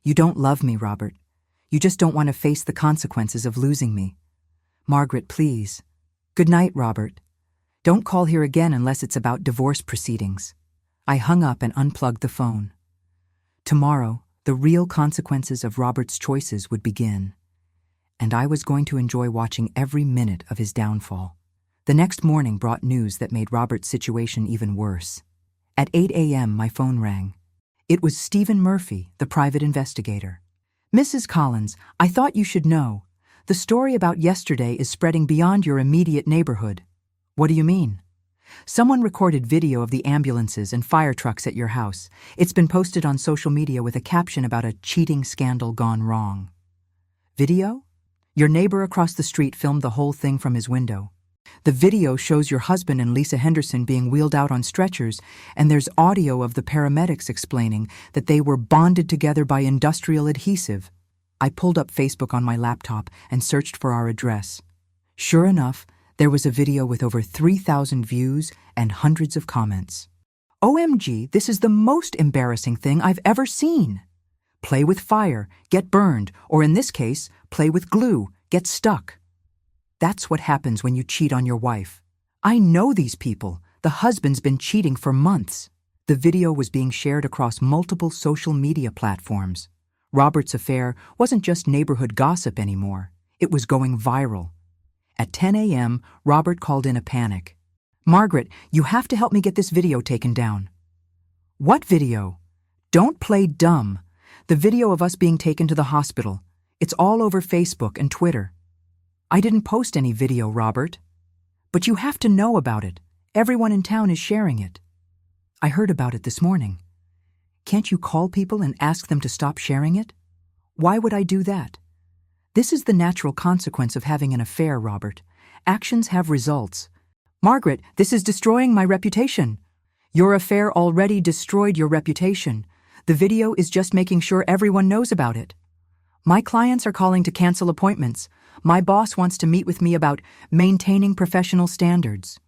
"You don't love me, Robert. You just don't want to face the consequences of losing me. Margaret, please. Good night, Robert. Don't call here again unless it's about divorce proceedings." I hung up and unplugged the phone. Tomorrow, the real consequences of Robert's choices would begin, and I was going to enjoy watching every minute of his downfall. The next morning brought news that made Robert's situation even worse. At 8 a.m., my phone rang. It was Stephen Murphy, the private investigator. "Mrs. Collins, I thought you should know. The story about yesterday is spreading beyond your immediate neighborhood." "What do you mean?" "Someone recorded video of the ambulances and fire trucks at your house. It's been posted on social media with a caption about a cheating scandal gone wrong." "Video? Your neighbor across the street filmed the whole thing from his window. The video shows your husband and Lisa Henderson being wheeled out on stretchers, and there's audio of the paramedics explaining that they were bonded together by industrial adhesive." I pulled up Facebook on my laptop and searched for our address. Sure enough, there was a video with over 3,000 views and hundreds of comments. "OMG, this is the most embarrassing thing I've ever seen. Play with fire, get burned, or in this case, play with glue, get stuck. That's what happens when you cheat on your wife. I know these people. The husband's been cheating for months." The video was being shared across multiple social media platforms. Robert's affair wasn't just neighborhood gossip anymore. It was going viral. At 10 a.m., Robert called in a panic. "Margaret, you have to help me get this video taken down." "What video?" "Don't play dumb. The video of us being taken to the hospital. It's all over Facebook and Twitter." "I didn't post any video, Robert." "But you have to know about it. Everyone in town is sharing it." "I heard about it this morning." "Can't you call people and ask them to stop sharing it?" "Why would I do that?" "This is the natural consequence of having an affair, Robert. Actions have results." "Margaret, this is destroying my reputation." "Your affair already destroyed your reputation. The video is just making sure everyone knows about it." "My clients are calling to cancel appointments. My boss wants to meet with me about maintaining professional standards."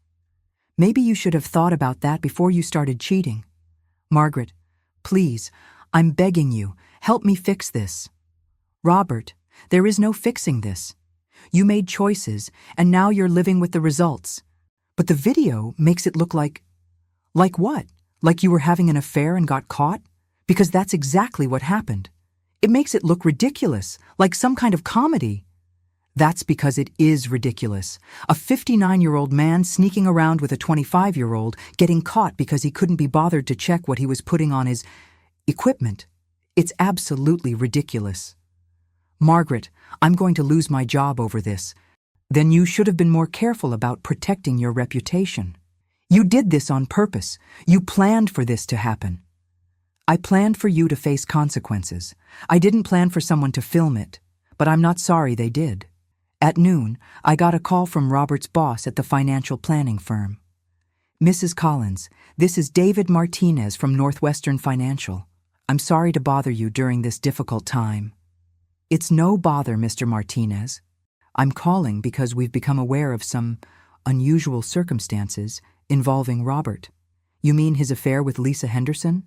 "Maybe you should have thought about that before you started cheating." "Margaret, please, I'm begging you, help me fix this." "Robert, there is no fixing this. You made choices, and now you're living with the results. But the video makes it look like... Like what? Like you were having an affair and got caught? Because that's exactly what happened. It makes it look ridiculous, like some kind of comedy." "That's because it is ridiculous. A 59-year-old man sneaking around with a 25-year-old getting caught because he couldn't be bothered to check what he was putting on his equipment. It's absolutely ridiculous." "Margaret, I'm going to lose my job over this." "Then you should have been more careful about protecting your reputation. You did this on purpose. You planned for this to happen." I planned for you to face consequences. I didn't plan for someone to film it, but I'm not sorry they did. At noon, I got a call from Robert's boss at the financial planning firm. Mrs. Collins, this is David Martinez from Northwestern Financial. I'm sorry to bother you during this difficult time. It's no bother, Mr. Martinez. I'm calling because we've become aware of some unusual circumstances involving Robert. You mean his affair with Lisa Henderson?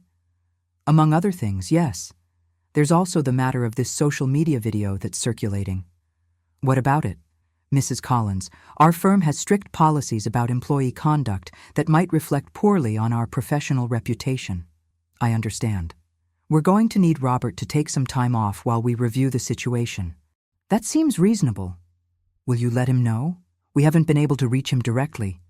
Among other things, yes. There's also the matter of this social media video that's circulating. What about it? Mrs. Collins, our firm has strict policies about employee conduct that might reflect poorly on our professional reputation. I understand. We're going to need Robert to take some time off while we review the situation. That seems reasonable. Will you let him know? We haven't been able to reach him directly.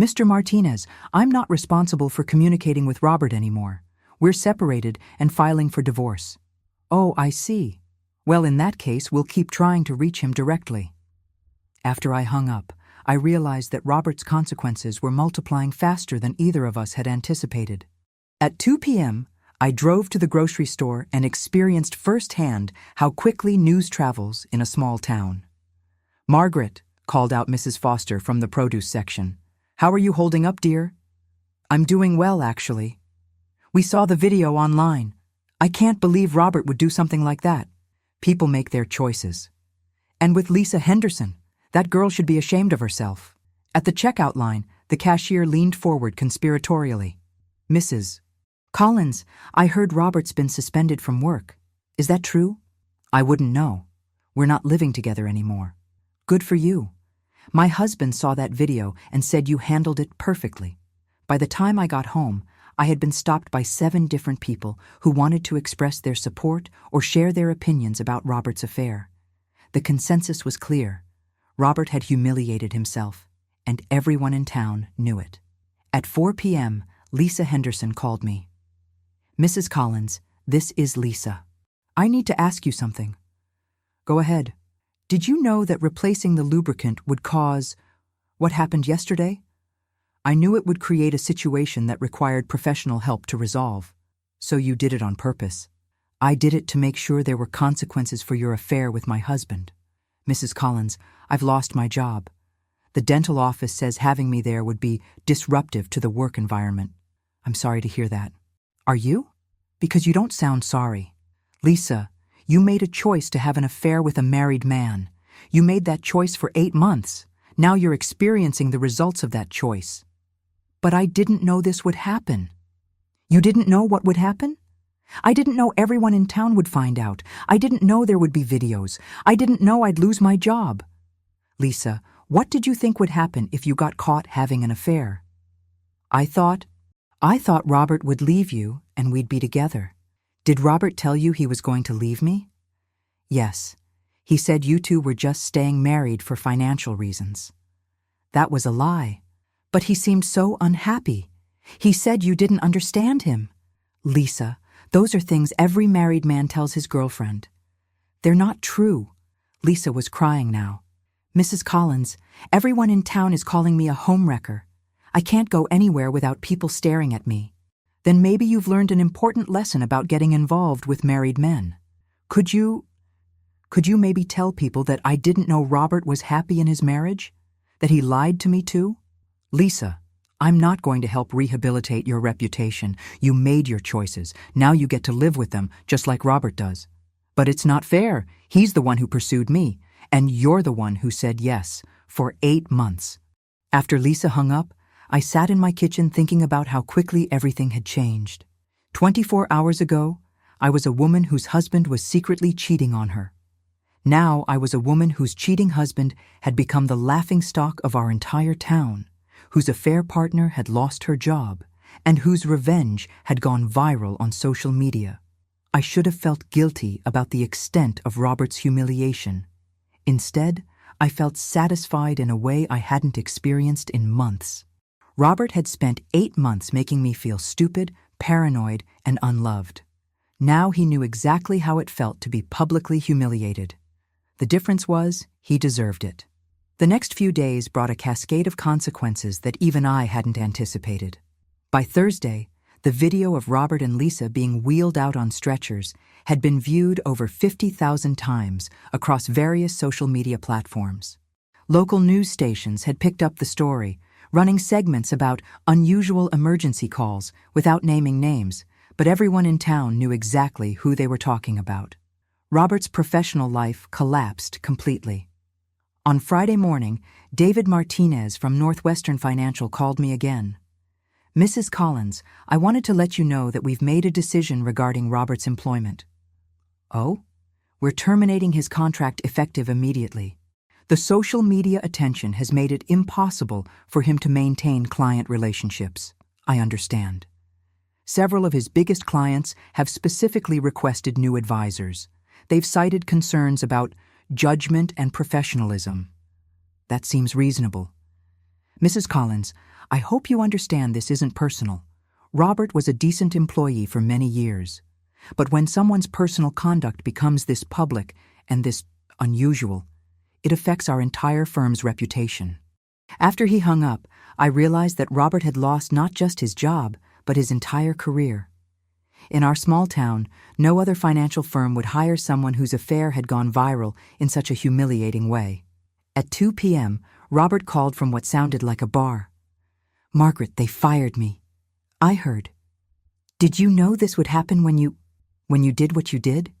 Mr. Martinez, I'm not responsible for communicating with Robert anymore. We're separated and filing for divorce. Oh, I see. Well, in that case, we'll keep trying to reach him directly. After I hung up, I realized that Robert's consequences were multiplying faster than either of us had anticipated. At 2 p.m., I drove to the grocery store and experienced firsthand how quickly news travels in a small town. Margaret, called out Mrs. Foster from the produce section. How are you holding up, dear? I'm doing well, actually. We saw the video online. I can't believe Robert would do something like that. People make their choices. And with Lisa Henderson, that girl should be ashamed of herself. At the checkout line, the cashier leaned forward conspiratorially. Mrs. Collins, I heard Robert's been suspended from work. Is that true? I wouldn't know. We're not living together anymore. Good for you. My husband saw that video and said you handled it perfectly. By the time I got home, I had been stopped by 7 different people who wanted to express their support or share their opinions about Robert's affair. The consensus was clear. Robert had humiliated himself, and everyone in town knew it. At 4 p.m., Lisa Henderson called me. Mrs. Collins, this is Lisa. I need to ask you something. Go ahead. Did you know that replacing the lubricant would cause what happened yesterday? I knew it would create a situation that required professional help to resolve. So you did it on purpose. I did it to make sure there were consequences for your affair with my husband. Mrs. Collins, I've lost my job. The dental office says having me there would be disruptive to the work environment. I'm sorry to hear that. Are you? Because you don't sound sorry. Lisa, you made a choice to have an affair with a married man. You made that choice for 8 months. Now you're experiencing the results of that choice. But I didn't know this would happen. You didn't know what would happen? I didn't know everyone in town would find out. I didn't know there would be videos. I didn't know I'd lose my job. Lisa, what did you think would happen if you got caught having an affair? I thought Robert would leave you and we'd be together. Did Robert tell you he was going to leave me? Yes. He said you two were just staying married for financial reasons. That was a lie. But he seemed so unhappy. He said you didn't understand him. Lisa, those are things every married man tells his girlfriend. They're not true. Lisa was crying now. Mrs. Collins, everyone in town is calling me a homewrecker. I can't go anywhere without people staring at me. Then maybe you've learned an important lesson about getting involved with married men. Could you maybe tell people that I didn't know Robert was happy in his marriage? That he lied to me too? Lisa, I'm not going to help rehabilitate your reputation. You made your choices. Now you get to live with them, just like Robert does. But it's not fair. He's the one who pursued me, and you're the one who said yes, for 8 months. After Lisa hung up, I sat in my kitchen thinking about how quickly everything had changed. 24 hours ago, I was a woman whose husband was secretly cheating on her. Now I was a woman whose cheating husband had become the laughingstock of our entire town, whose affair partner had lost her job, and whose revenge had gone viral on social media. I should have felt guilty about the extent of Robert's humiliation. Instead, I felt satisfied in a way I hadn't experienced in months. Robert had spent 8 months making me feel stupid, paranoid, and unloved. Now he knew exactly how it felt to be publicly humiliated. The difference was, he deserved it. The next few days brought a cascade of consequences that even I hadn't anticipated. By Thursday, The video of Robert and Lisa being wheeled out on stretchers had been viewed over 50,000 times across various social media platforms. Local news stations had picked up the story, running segments about unusual emergency calls without naming names, but everyone in town knew exactly who they were talking about. Robert's professional life collapsed completely. On Friday morning, David Martinez from Northwestern Financial called me again. "Mrs. Collins, I wanted to let you know that we've made a decision regarding Robert's employment." "Oh? We're terminating his contract effective immediately. The social media attention has made it impossible for him to maintain client relationships. I understand. Several of his biggest clients have specifically requested new advisors. They've cited concerns about judgment and professionalism. That seems reasonable. Mrs. Collins, I hope you understand this isn't personal. Robert was a decent employee for many years. But when someone's personal conduct becomes this public and this unusual, it affects our entire firm's reputation." After he hung up, I realized that Robert had lost not just his job, but his entire career. In our small town, no other financial firm would hire someone whose affair had gone viral in such a humiliating way. At 2 p.m., Robert called from what sounded like a bar. "Margaret, they fired me." I heard. "Did you know this would happen when you did what you did?"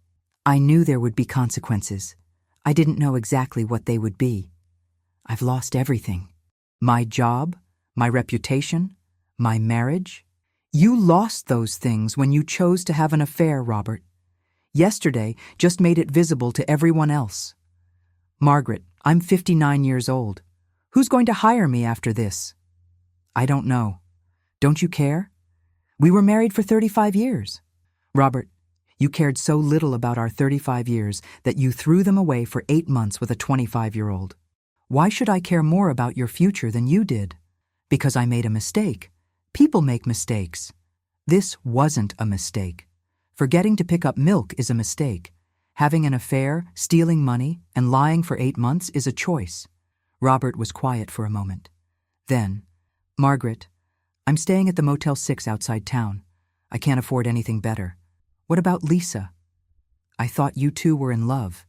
"I knew there would be consequences. I didn't know exactly what they would be. I've lost everything. My job, my reputation, my marriage." "You lost those things when you chose to have an affair, Robert. Yesterday just made it visible to everyone else. Margaret, I'm 59 years old. Who's going to hire me after this?" "I don't know. Don't you care? We were married for 35 years. Robert, you cared so little about our 35 years that you threw them away for 8 months with a 25-year-old. Why should I care more about your future than you did? Because I made a mistake. People make mistakes. This wasn't a mistake. Forgetting to pick up milk is a mistake. Having an affair, stealing money, and lying for 8 months is a choice." Robert was quiet for a moment. Then, "Margaret, I'm staying at the Motel 6 outside town. I can't afford anything better. What about Lisa? I thought you two were in love.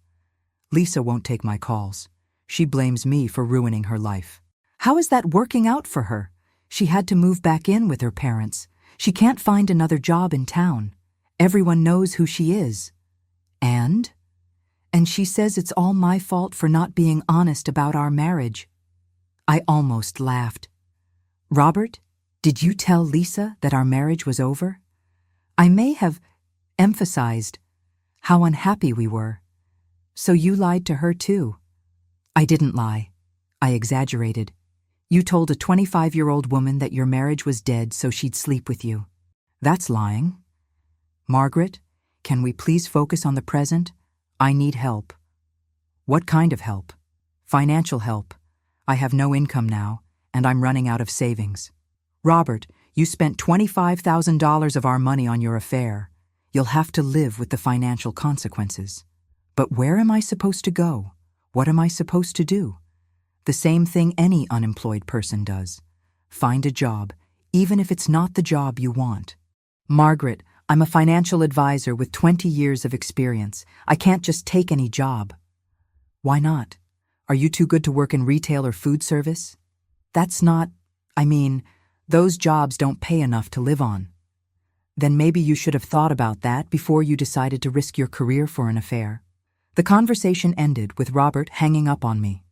Lisa won't take my calls. She blames me for ruining her life." "How is that working out for her? She had to move back in with her parents. She can't find another job in town. Everyone knows who she is. And she says it's all my fault for not being honest about our marriage." I almost laughed. "Robert, did you tell Lisa that our marriage was over? I may have emphasized how unhappy we were. So you lied to her too." "I didn't lie. I exaggerated. You told a 25-year-old woman that your marriage was dead so she'd sleep with you. That's lying. Margaret, can we please focus on the present? I need help." "What kind of help?" "Financial help. I have no income now, and I'm running out of savings." "Robert, you spent $25,000 of our money on your affair. You'll have to live with the financial consequences." "But where am I supposed to go? What am I supposed to do?" "The same thing any unemployed person does. Find a job, even if it's not the job you want." "Margaret, I'm a financial advisor with 20 years of experience. I can't just take any job." "Why not? Are you too good to work in retail or food service?" "That's not, those jobs don't pay enough to live on." "Then maybe you should have thought about that before you decided to risk your career for an affair." The conversation ended with Robert hanging up on me.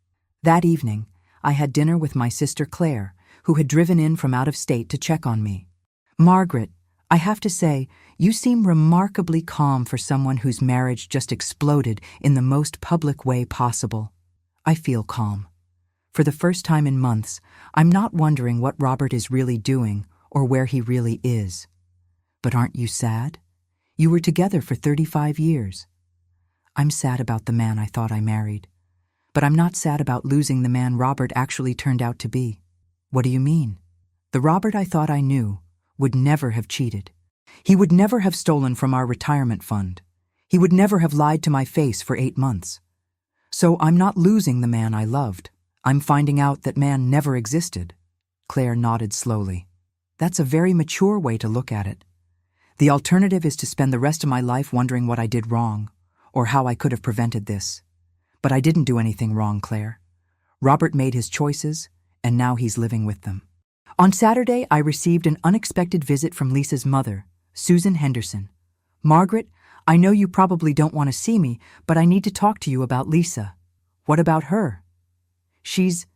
That evening, I had dinner with my sister Claire, who had driven in from out of state to check on me. "Margaret, I have to say, you seem remarkably calm for someone whose marriage just exploded in the most public way possible." "I feel calm. For the first time in months, I'm not wondering what Robert is really doing or where he really is." "But aren't you sad? You were together for 35 years. "I'm sad about the man I thought I married. But I'm not sad about losing the man Robert actually turned out to be." "What do you mean?" "The Robert I thought I knew would never have cheated. He would never have stolen from our retirement fund. He would never have lied to my face for 8 months. So I'm not losing the man I loved. I'm finding out that man never existed." Claire nodded slowly. That's a very mature way to look at it. The alternative is to spend the rest of my life wondering what I did wrong, or how I could have prevented this. But I didn't do anything wrong, Claire. Robert made his choices, and now he's living with them. On Saturday, I received an unexpected visit from Lisa's mother, Susan Henderson. Margaret, I know you probably don't want to see me, but I need to talk to you about Lisa. What about her? She's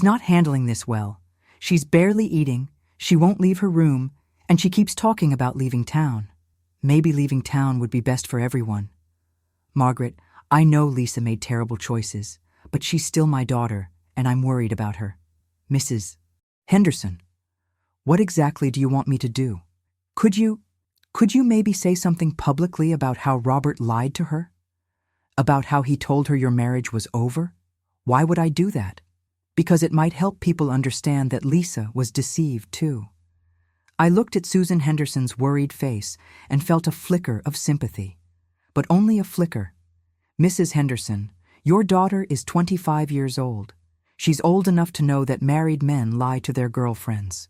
not handling this well. She's barely eating, she won't leave her room, and she keeps talking about leaving town. Maybe leaving town would be best for everyone. Margaret, I know Lisa made terrible choices, but she's still my daughter, and I'm worried about her. Mrs. Henderson, what exactly do you want me to do? Could you maybe say something publicly about how Robert lied to her? About how he told her your marriage was over? Why would I do that? Because it might help people understand that Lisa was deceived too. I looked at Susan Henderson's worried face and felt a flicker of sympathy. But only a flicker. Mrs. Henderson, your daughter is 25 years old. She's old enough to know that married men lie to their girlfriends.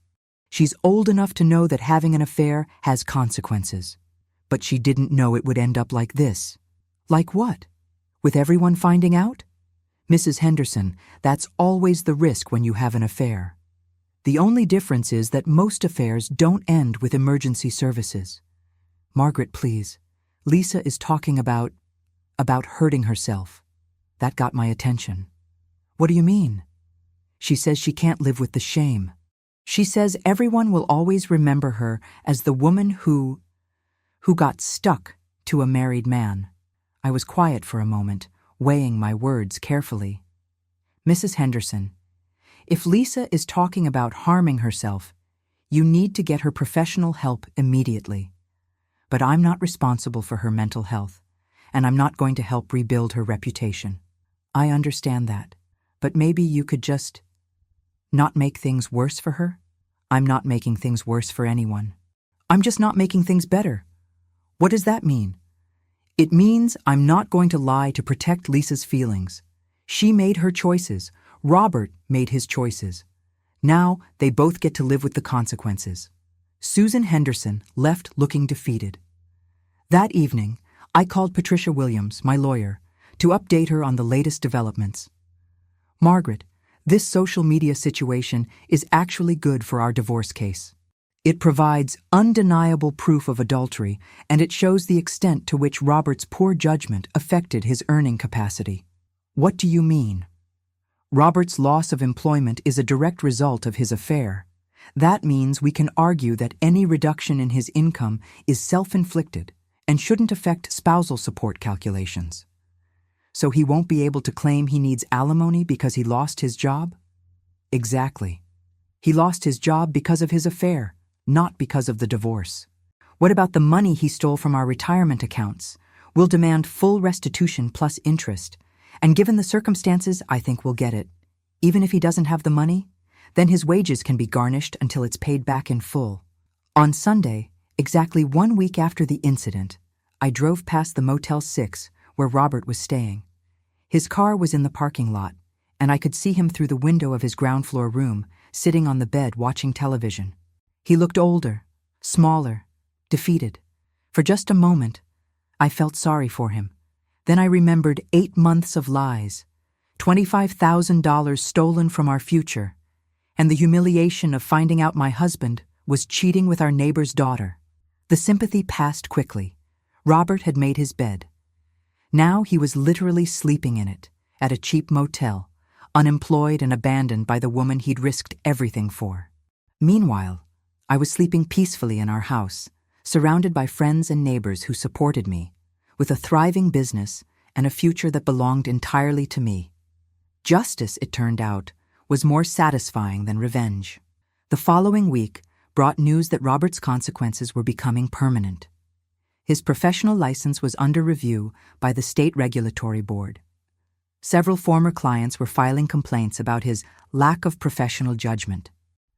She's old enough to know that having an affair has consequences. But she didn't know it would end up like this. Like what? With everyone finding out? Mrs. Henderson, that's always the risk when you have an affair. The only difference is that most affairs don't end with emergency services. Margaret, please. Lisa is talking about hurting herself. That got my attention. What do you mean? She says she can't live with the shame. She says everyone will always remember her as the woman who got stuck to a married man. I was quiet for a moment, weighing my words carefully. Mrs. Henderson, if Lisa is talking about harming herself, you need to get her professional help immediately. But I'm not responsible for her mental health, and I'm not going to help rebuild her reputation. I understand that, but maybe you could just not make things worse for her? I'm not making things worse for anyone. I'm just not making things better. What does that mean? It means I'm not going to lie to protect Lisa's feelings. She made her choices. Robert made his choices. Now they both get to live with the consequences. Susan Henderson left looking defeated. That evening, I called Patricia Williams, my lawyer, to update her on the latest developments. Margaret, this social media situation is actually good for our divorce case. It provides undeniable proof of adultery, and it shows the extent to which Robert's poor judgment affected his earning capacity. What do you mean? Robert's loss of employment is a direct result of his affair. That means we can argue that any reduction in his income is self-inflicted and shouldn't affect spousal support calculations. So he won't be able to claim he needs alimony because he lost his job? Exactly. He lost his job because of his affair, not because of the divorce. What about the money he stole from our retirement accounts? We'll demand full restitution plus interest. And given the circumstances, I think we'll get it. Even if he doesn't have the money, then his wages can be garnished until it's paid back in full. On Sunday, exactly 1 week after the incident, I drove past the Motel 6 where Robert was staying. His car was in the parking lot, and I could see him through the window of his ground floor room, sitting on the bed watching television. He looked older, smaller, defeated. For just a moment, I felt sorry for him. Then I remembered 8 months of lies, $25,000 stolen from our future, and the humiliation of finding out my husband was cheating with our neighbor's daughter. The sympathy passed quickly. Robert had made his bed. Now he was literally sleeping in it, at a cheap motel, unemployed and abandoned by the woman he'd risked everything for. Meanwhile, I was sleeping peacefully in our house, surrounded by friends and neighbors who supported me, with a thriving business and a future that belonged entirely to me. Justice, it turned out, was more satisfying than revenge. The following week brought news that Robert's consequences were becoming permanent. His professional license was under review by the state regulatory board. Several former clients were filing complaints about his lack of professional judgment.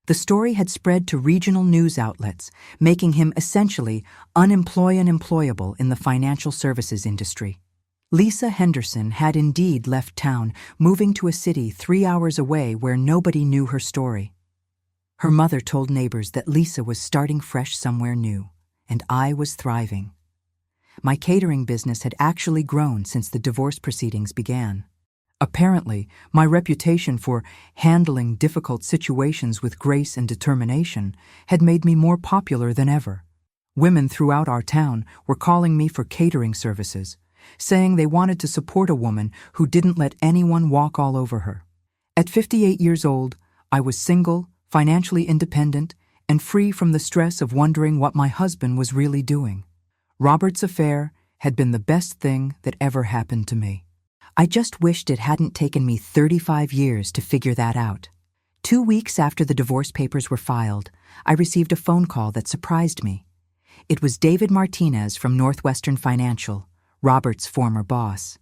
The story had spread to regional news outlets, making him essentially unemployable in the financial services industry. Lisa Henderson had indeed left town, moving to a city 3 hours away where nobody knew her story. Her mother told neighbors that Lisa was starting fresh somewhere new, and I was thriving. My catering business had actually grown since the divorce proceedings began. Apparently, my reputation for handling difficult situations with grace and determination had made me more popular than ever. Women throughout our town were calling me for catering services, saying they wanted to support a woman who didn't let anyone walk all over her. At 58 years old, I was single, financially independent, and free from the stress of wondering what my husband was really doing. Robert's affair had been the best thing that ever happened to me. I just wished it hadn't taken me 35 years to figure that out. 2 weeks after the divorce papers were filed, I received a phone call that surprised me. It was David Martinez from Northwestern Financial, Robert's former boss.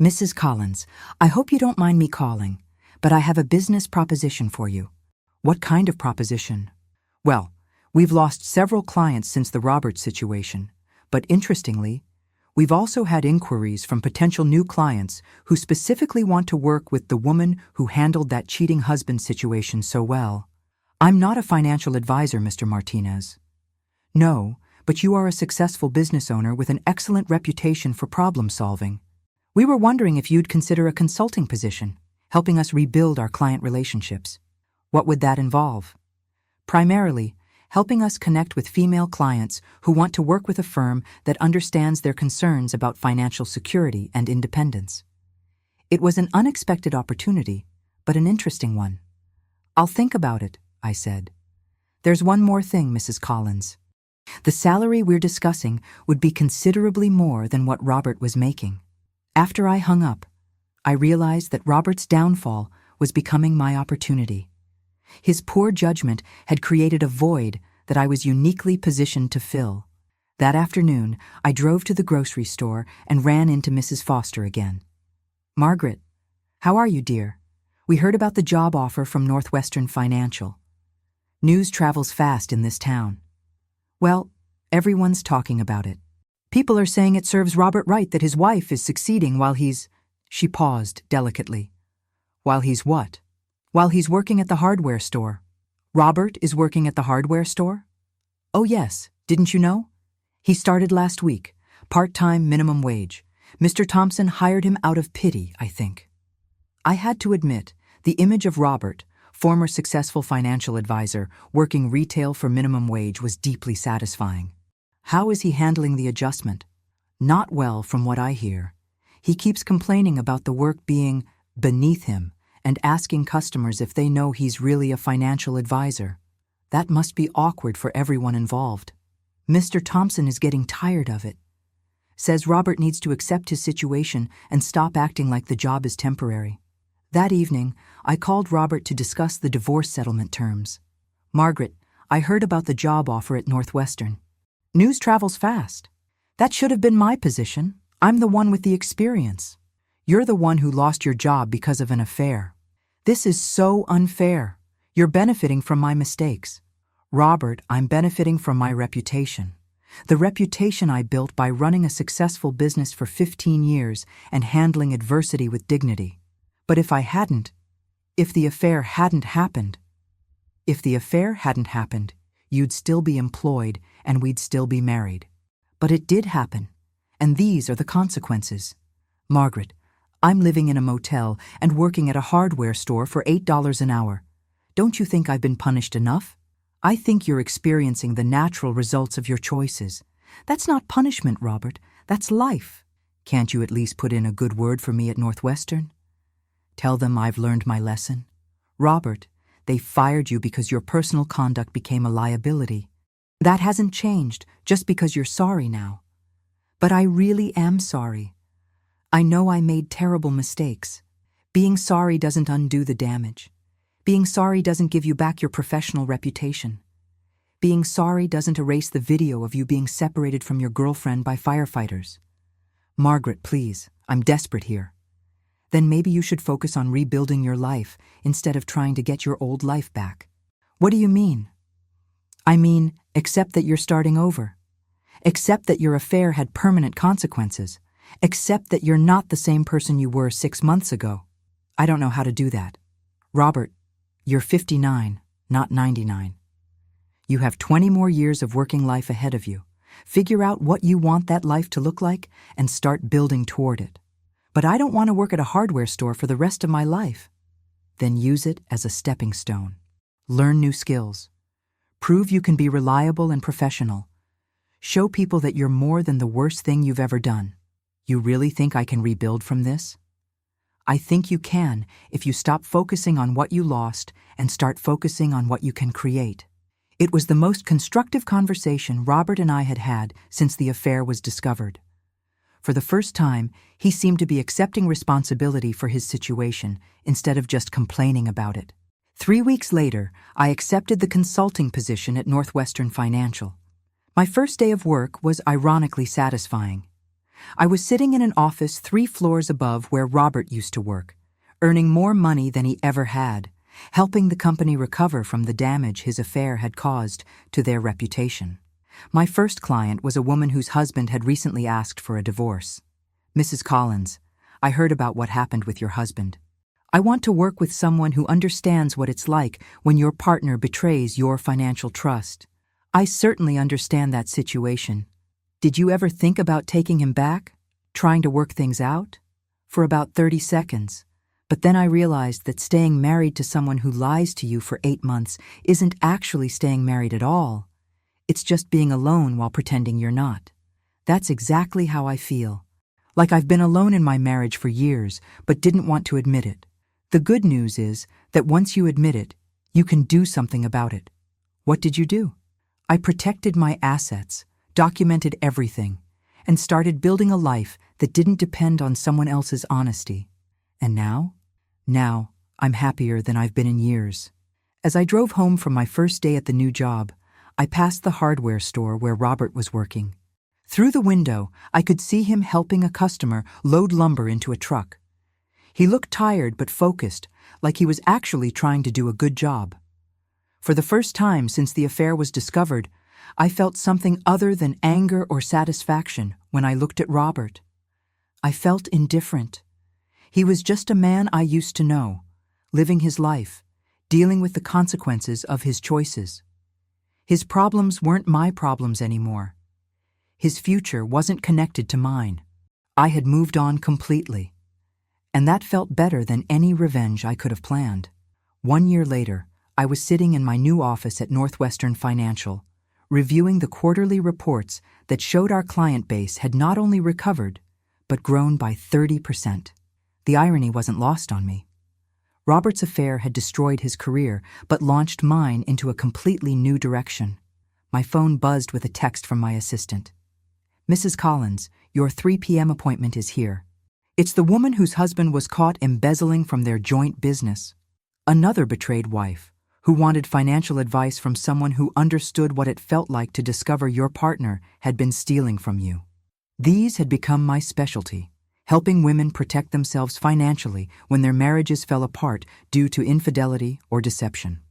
"Mrs. Collins, I hope you don't mind me calling, but I have a business proposition for you." "What kind of proposition?" "Well, we've lost several clients since the Roberts situation, but interestingly, we've also had inquiries from potential new clients who specifically want to work with the woman who handled that cheating husband situation so well." "I'm not a financial advisor, Mr. Martinez." "No, but you are a successful business owner with an excellent reputation for problem solving. We were wondering if you'd consider a consulting position, helping us rebuild our client relationships." "What would that involve?" "Primarily, helping us connect with female clients who want to work with a firm that understands their concerns about financial security and independence." It was an unexpected opportunity, but an interesting one. "I'll think about it," I said. "There's one more thing, Mrs. Collins. The salary we're discussing would be considerably more than what Robert was making." After I hung up, I realized that Robert's downfall was becoming my opportunity. His poor judgment had created a void that I was uniquely positioned to fill. That afternoon, I drove to the grocery store and ran into Mrs. Foster again. "Margaret, how are you, dear? We heard about the job offer from Northwestern Financial. News travels fast in this town." "Well, everyone's talking about it. People are saying it serves Robert right that his wife is succeeding while he's—" She paused delicately. "While he's what?" "While he's working at the hardware store." "Robert is working at the hardware store?" "Oh yes, didn't you know? He started last week, part-time minimum wage. Mr. Thompson hired him out of pity, I think." I had to admit, the image of Robert, former successful financial advisor, working retail for minimum wage was deeply satisfying. "How is he handling the adjustment?" "Not well, from what I hear. He keeps complaining about the work being beneath him and asking customers if they know he's really a financial advisor. That must be awkward for everyone involved. Mr. Thompson is getting tired of it. Says Robert needs to accept his situation and stop acting like the job is temporary." That evening, I called Robert to discuss the divorce settlement terms. "Margaret, I heard about the job offer at Northwestern." "News travels fast. That should have been my position. I'm the one with the experience. You're the one who lost your job because of an affair. This is so unfair. You're benefiting from my mistakes." "Robert, I'm benefiting from my reputation. The reputation I built by running a successful business for 15 years and handling adversity with dignity. But if the affair hadn't happened, you'd still be employed and we'd still be married. But it did happen, and these are the consequences. Margaret, I'm living in a motel and working at a hardware store for $8 an hour. Don't you think I've been punished enough? I think you're experiencing the natural results of your choices. That's not punishment, Robert. That's life. Can't you at least put in a good word for me at Northwestern? Tell them I've learned my lesson. Robert, they fired you because your personal conduct became a liability. That hasn't changed just because you're sorry now. But I really am sorry. I know I made terrible mistakes. Being sorry doesn't undo the damage. Being sorry doesn't give you back your professional reputation. Being sorry doesn't erase the video of you being separated from your girlfriend by firefighters. Margaret, please, I'm desperate here. Then maybe you should focus on rebuilding your life instead of trying to get your old life back." "What do you mean?" "I mean, accept that you're starting over. Accept that your affair had permanent consequences. Accept that you're not the same person you were 6 months ago." "I don't know how to do that." "Robert, you're 59, not 99. You have 20 more years of working life ahead of you. Figure out what you want that life to look like and start building toward it. But I don't want to work at a hardware store for the rest of my life. Then use it as a stepping stone. Learn new skills. Prove you can be reliable and professional. Show people that you're more than the worst thing you've ever done. You really think I can rebuild from this? I think you can if you stop focusing on what you lost and start focusing on what you can create. It was the most constructive conversation Robert and I had had since the affair was discovered. For the first time, he seemed to be accepting responsibility for his situation instead of just complaining about it. 3 weeks later, I accepted the consulting position at Northwestern Financial. My first day of work was ironically satisfying. I was sitting in an office 3 floors above where Robert used to work, earning more money than he ever had, helping the company recover from the damage his affair had caused to their reputation. My first client was a woman whose husband had recently asked for a divorce. "Mrs. Collins, I heard about what happened with your husband. I want to work with someone who understands what it's like when your partner betrays your financial trust. I certainly understand that situation. Did you ever think about taking him back? Trying to work things out?" For about 30 seconds. But then I realized that staying married to someone who lies to you for 8 months isn't actually staying married at all. It's just being alone while pretending you're not. That's exactly how I feel. Like I've been alone in my marriage for years, but didn't want to admit it. The good news is that once you admit it, you can do something about it. What did you do? I protected my assets, documented everything, and started building a life that didn't depend on someone else's honesty. And now? Now, I'm happier than I've been in years. As I drove home from my first day at the new job, I passed the hardware store where Robert was working. Through the window, I could see him helping a customer load lumber into a truck. He looked tired but focused, like he was actually trying to do a good job. For the first time since the affair was discovered, I felt something other than anger or satisfaction when I looked at Robert. I felt indifferent. He was just a man I used to know, living his life, dealing with the consequences of his choices. His problems weren't my problems anymore. His future wasn't connected to mine. I had moved on completely. And that felt better than any revenge I could have planned. 1 year later, I was sitting in my new office at Northwestern Financial, reviewing the quarterly reports that showed our client base had not only recovered, but grown by 30%. The irony wasn't lost on me. Robert's affair had destroyed his career, but launched mine into a completely new direction. My phone buzzed with a text from my assistant. "Mrs. Collins, your 3 p.m. appointment is here. It's the woman whose husband was caught embezzling from their joint business. Another betrayed wife, who wanted financial advice from someone who understood what it felt like to discover your partner had been stealing from you. These had become my specialty, helping women protect themselves financially when their marriages fell apart due to infidelity or deception."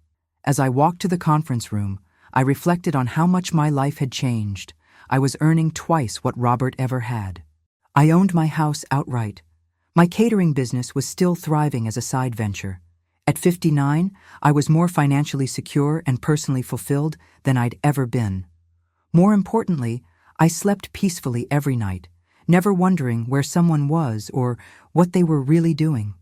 As I walked to the conference room, I reflected on how much my life had changed. I was earning twice what Robert ever had. I owned my house outright. My catering business was still thriving as a side venture. At 59, I was more financially secure and personally fulfilled than I'd ever been. More importantly, I slept peacefully every night, never wondering where someone was or what they were really doing.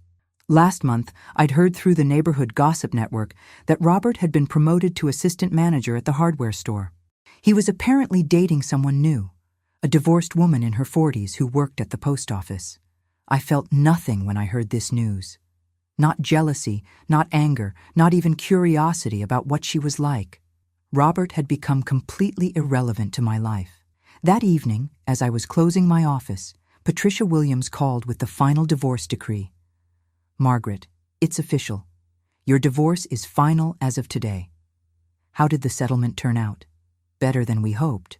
Last month, I'd heard through the neighborhood gossip network that Robert had been promoted to assistant manager at the hardware store. He was apparently dating someone new, a divorced woman in her 40s who worked at the post office. I felt nothing when I heard this news. Not jealousy, not anger, not even curiosity about what she was like. Robert had become completely irrelevant to my life. That evening, as I was closing my office, Patricia Williams called with the final divorce decree. "Margaret, it's official. Your divorce is final as of today." How did the settlement turn out? Better than we hoped.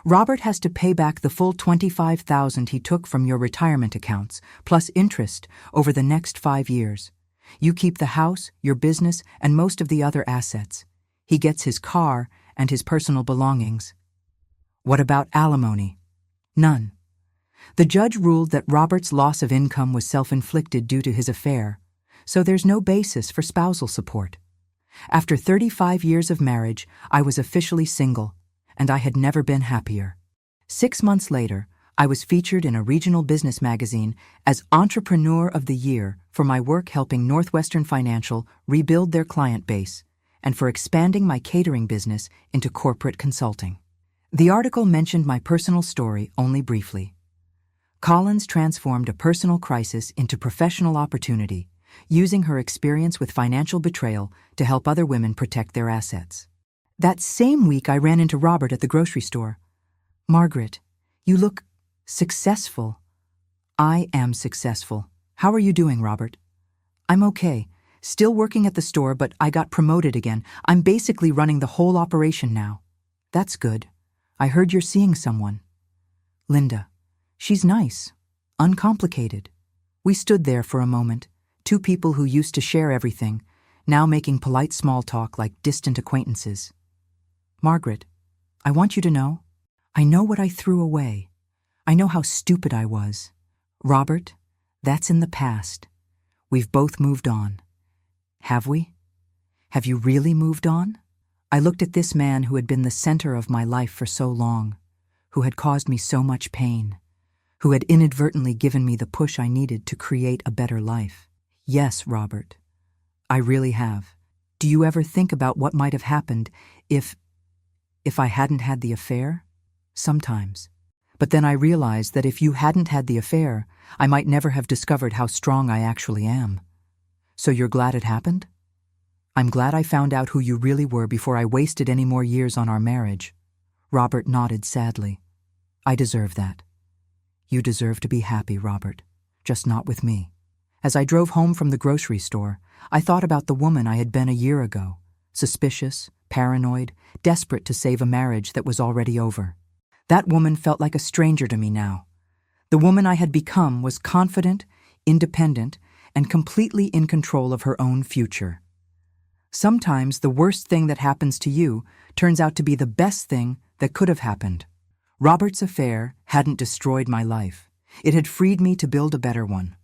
Robert has to pay back the full $25,000 he took from your retirement accounts, plus interest, over the next 5 years. You keep the house, your business, and most of the other assets. He gets his car and his personal belongings. What about alimony? None. The judge ruled that Robert's loss of income was self-inflicted due to his affair, so there's no basis for spousal support. After 35 years of marriage, I was officially single, and I had never been happier. 6 months later, I was featured in a regional business magazine as Entrepreneur of the Year for my work helping Northwestern Financial rebuild their client base and for expanding my catering business into corporate consulting. The article mentioned my personal story only briefly. Collins transformed a personal crisis into professional opportunity, using her experience with financial betrayal to help other women protect their assets. That same week, I ran into Robert at the grocery store. "Margaret, you look successful." "I am successful. How are you doing, Robert?" "I'm okay. Still working at the store, but I got promoted again. I'm basically running the whole operation now." "That's good. I heard you're seeing someone." "Linda. She's nice. Uncomplicated." We stood there for a moment, two people who used to share everything, now making polite small talk like distant acquaintances. "Margaret, I want you to know, I know what I threw away. I know how stupid I was. Robert, that's in the past. We've both moved on." "Have we? Have you really moved on?" I looked at this man who had been the center of my life for so long, who had caused me so much pain, who had inadvertently given me the push I needed to create a better life. "Yes, Robert, I really have. Do you ever think about what might have happened if I hadn't had the affair?" "Sometimes. But then I realized that if you hadn't had the affair, I might never have discovered how strong I actually am." "So you're glad it happened?" "I'm glad I found out who you really were before I wasted any more years on our marriage." Robert nodded sadly. "I deserve that." "You deserve to be happy, Robert, just not with me." As I drove home from the grocery store, I thought about the woman I had been a year ago, suspicious, paranoid, desperate to save a marriage that was already over. That woman felt like a stranger to me now. The woman I had become was confident, independent, and completely in control of her own future. Sometimes the worst thing that happens to you turns out to be the best thing that could have happened. Robert's affair hadn't destroyed my life. It had freed me to build a better one.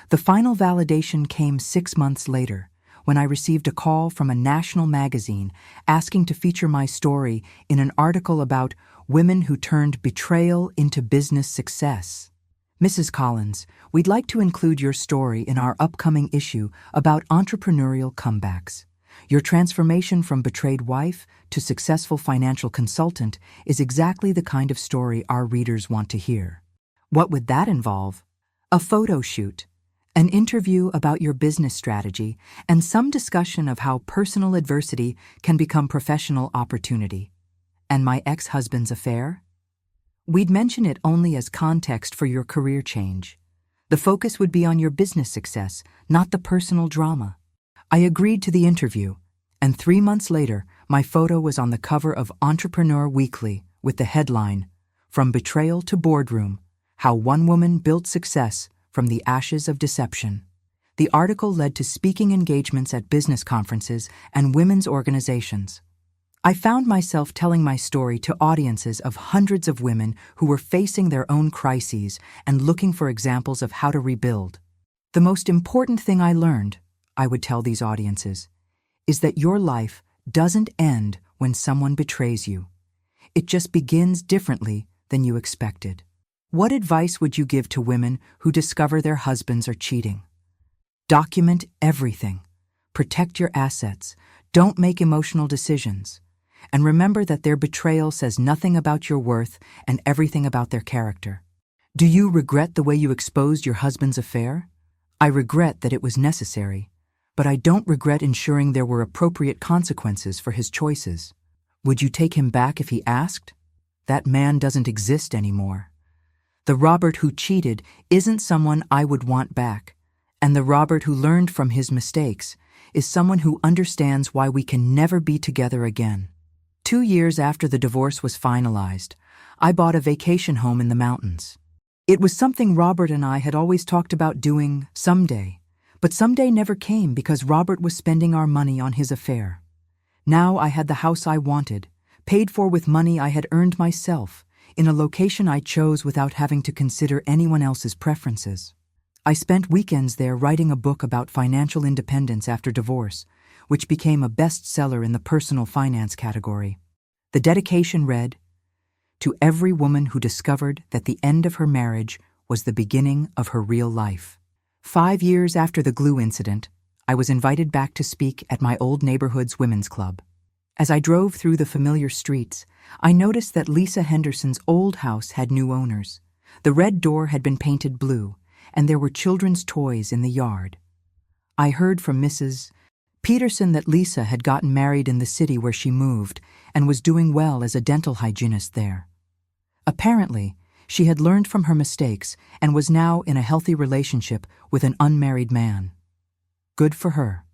The final validation came 6 months later, when I received a call from a national magazine asking to feature my story in an article about women who turned betrayal into business success. "Mrs. Collins, we'd like to include your story in our upcoming issue about entrepreneurial comebacks. Your transformation from betrayed wife to successful financial consultant is exactly the kind of story our readers want to hear." What would that involve? A photo shoot, an interview about your business strategy, and some discussion of how personal adversity can become professional opportunity. And my ex-husband's affair? We'd mention it only as context for your career change. The focus would be on your business success, not the personal drama. I agreed to the interview, and 3 months later, my photo was on the cover of Entrepreneur Weekly with the headline, "From Betrayal to Boardroom, How One Woman Built Success from the Ashes of Deception." The article led to speaking engagements at business conferences and women's organizations. I found myself telling my story to audiences of hundreds of women who were facing their own crises and looking for examples of how to rebuild. "The most important thing I learned," I would tell these audiences, "is that your life doesn't end when someone betrays you. It just begins differently than you expected." What advice would you give to women who discover their husbands are cheating? Document everything. Protect your assets. Don't make emotional decisions. And remember that their betrayal says nothing about your worth and everything about their character. Do you regret the way you exposed your husband's affair? I regret that it was necessary, but I don't regret ensuring there were appropriate consequences for his choices. Would you take him back if he asked? That man doesn't exist anymore. The Robert who cheated isn't someone I would want back, and the Robert who learned from his mistakes is someone who understands why we can never be together again. 2 years after the divorce was finalized, I bought a vacation home in the mountains. It was something Robert and I had always talked about doing someday, but someday never came because Robert was spending our money on his affair. Now I had the house I wanted, paid for with money I had earned myself, in a location I chose without having to consider anyone else's preferences. I spent weekends there writing a book about financial independence after divorce, which became a bestseller in the personal finance category. The dedication read, "To every woman who discovered that the end of her marriage was the beginning of her real life." 5 years after the glue incident, I was invited back to speak at my old neighborhood's women's club. As I drove through the familiar streets, I noticed that Lisa Henderson's old house had new owners. The red door had been painted blue, and there were children's toys in the yard. I heard from Mrs. Peterson that Lisa had gotten married in the city where she moved and was doing well as a dental hygienist there. Apparently, she had learned from her mistakes and was now in a healthy relationship with an unmarried man. Good for her.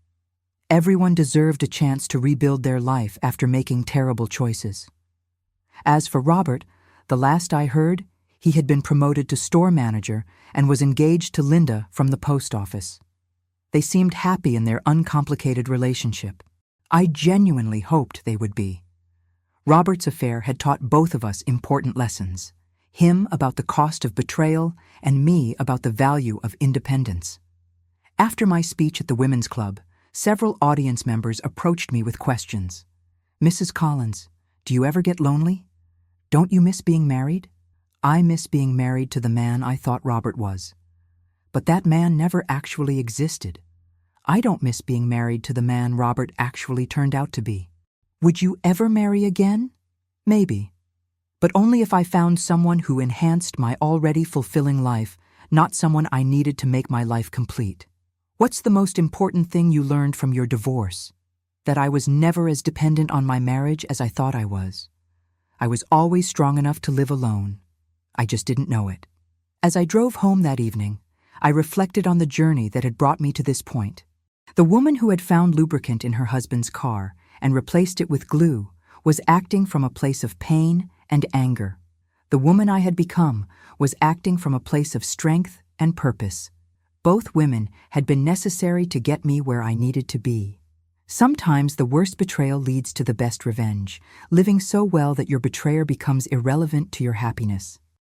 Everyone deserved a chance to rebuild their life after making terrible choices. As for Robert, the last I heard, he had been promoted to store manager and was engaged to Linda from the post office. They seemed happy in their uncomplicated relationship. I genuinely hoped they would be. Robert's affair had taught both of us important lessons. Him about the cost of betrayal, and me about the value of independence. After my speech at the women's club, several audience members approached me with questions. "Mrs. Collins, do you ever get lonely? Don't you miss being married?" I miss being married to the man I thought Robert was. But that man never actually existed. I don't miss being married to the man Robert actually turned out to be. Would you ever marry again? Maybe. But only if I found someone who enhanced my already fulfilling life, not someone I needed to make my life complete. What's the most important thing you learned from your divorce? That I was never as dependent on my marriage as I thought I was. I was always strong enough to live alone. I just didn't know it. As I drove home that evening, I reflected on the journey that had brought me to this point. The woman who had found lubricant in her husband's car and replaced it with glue was acting from a place of pain and anger. The woman I had become was acting from a place of strength and purpose. Both women had been necessary to get me where I needed to be. Sometimes the worst betrayal leads to the best revenge, living so well that your betrayer becomes irrelevant to your happiness.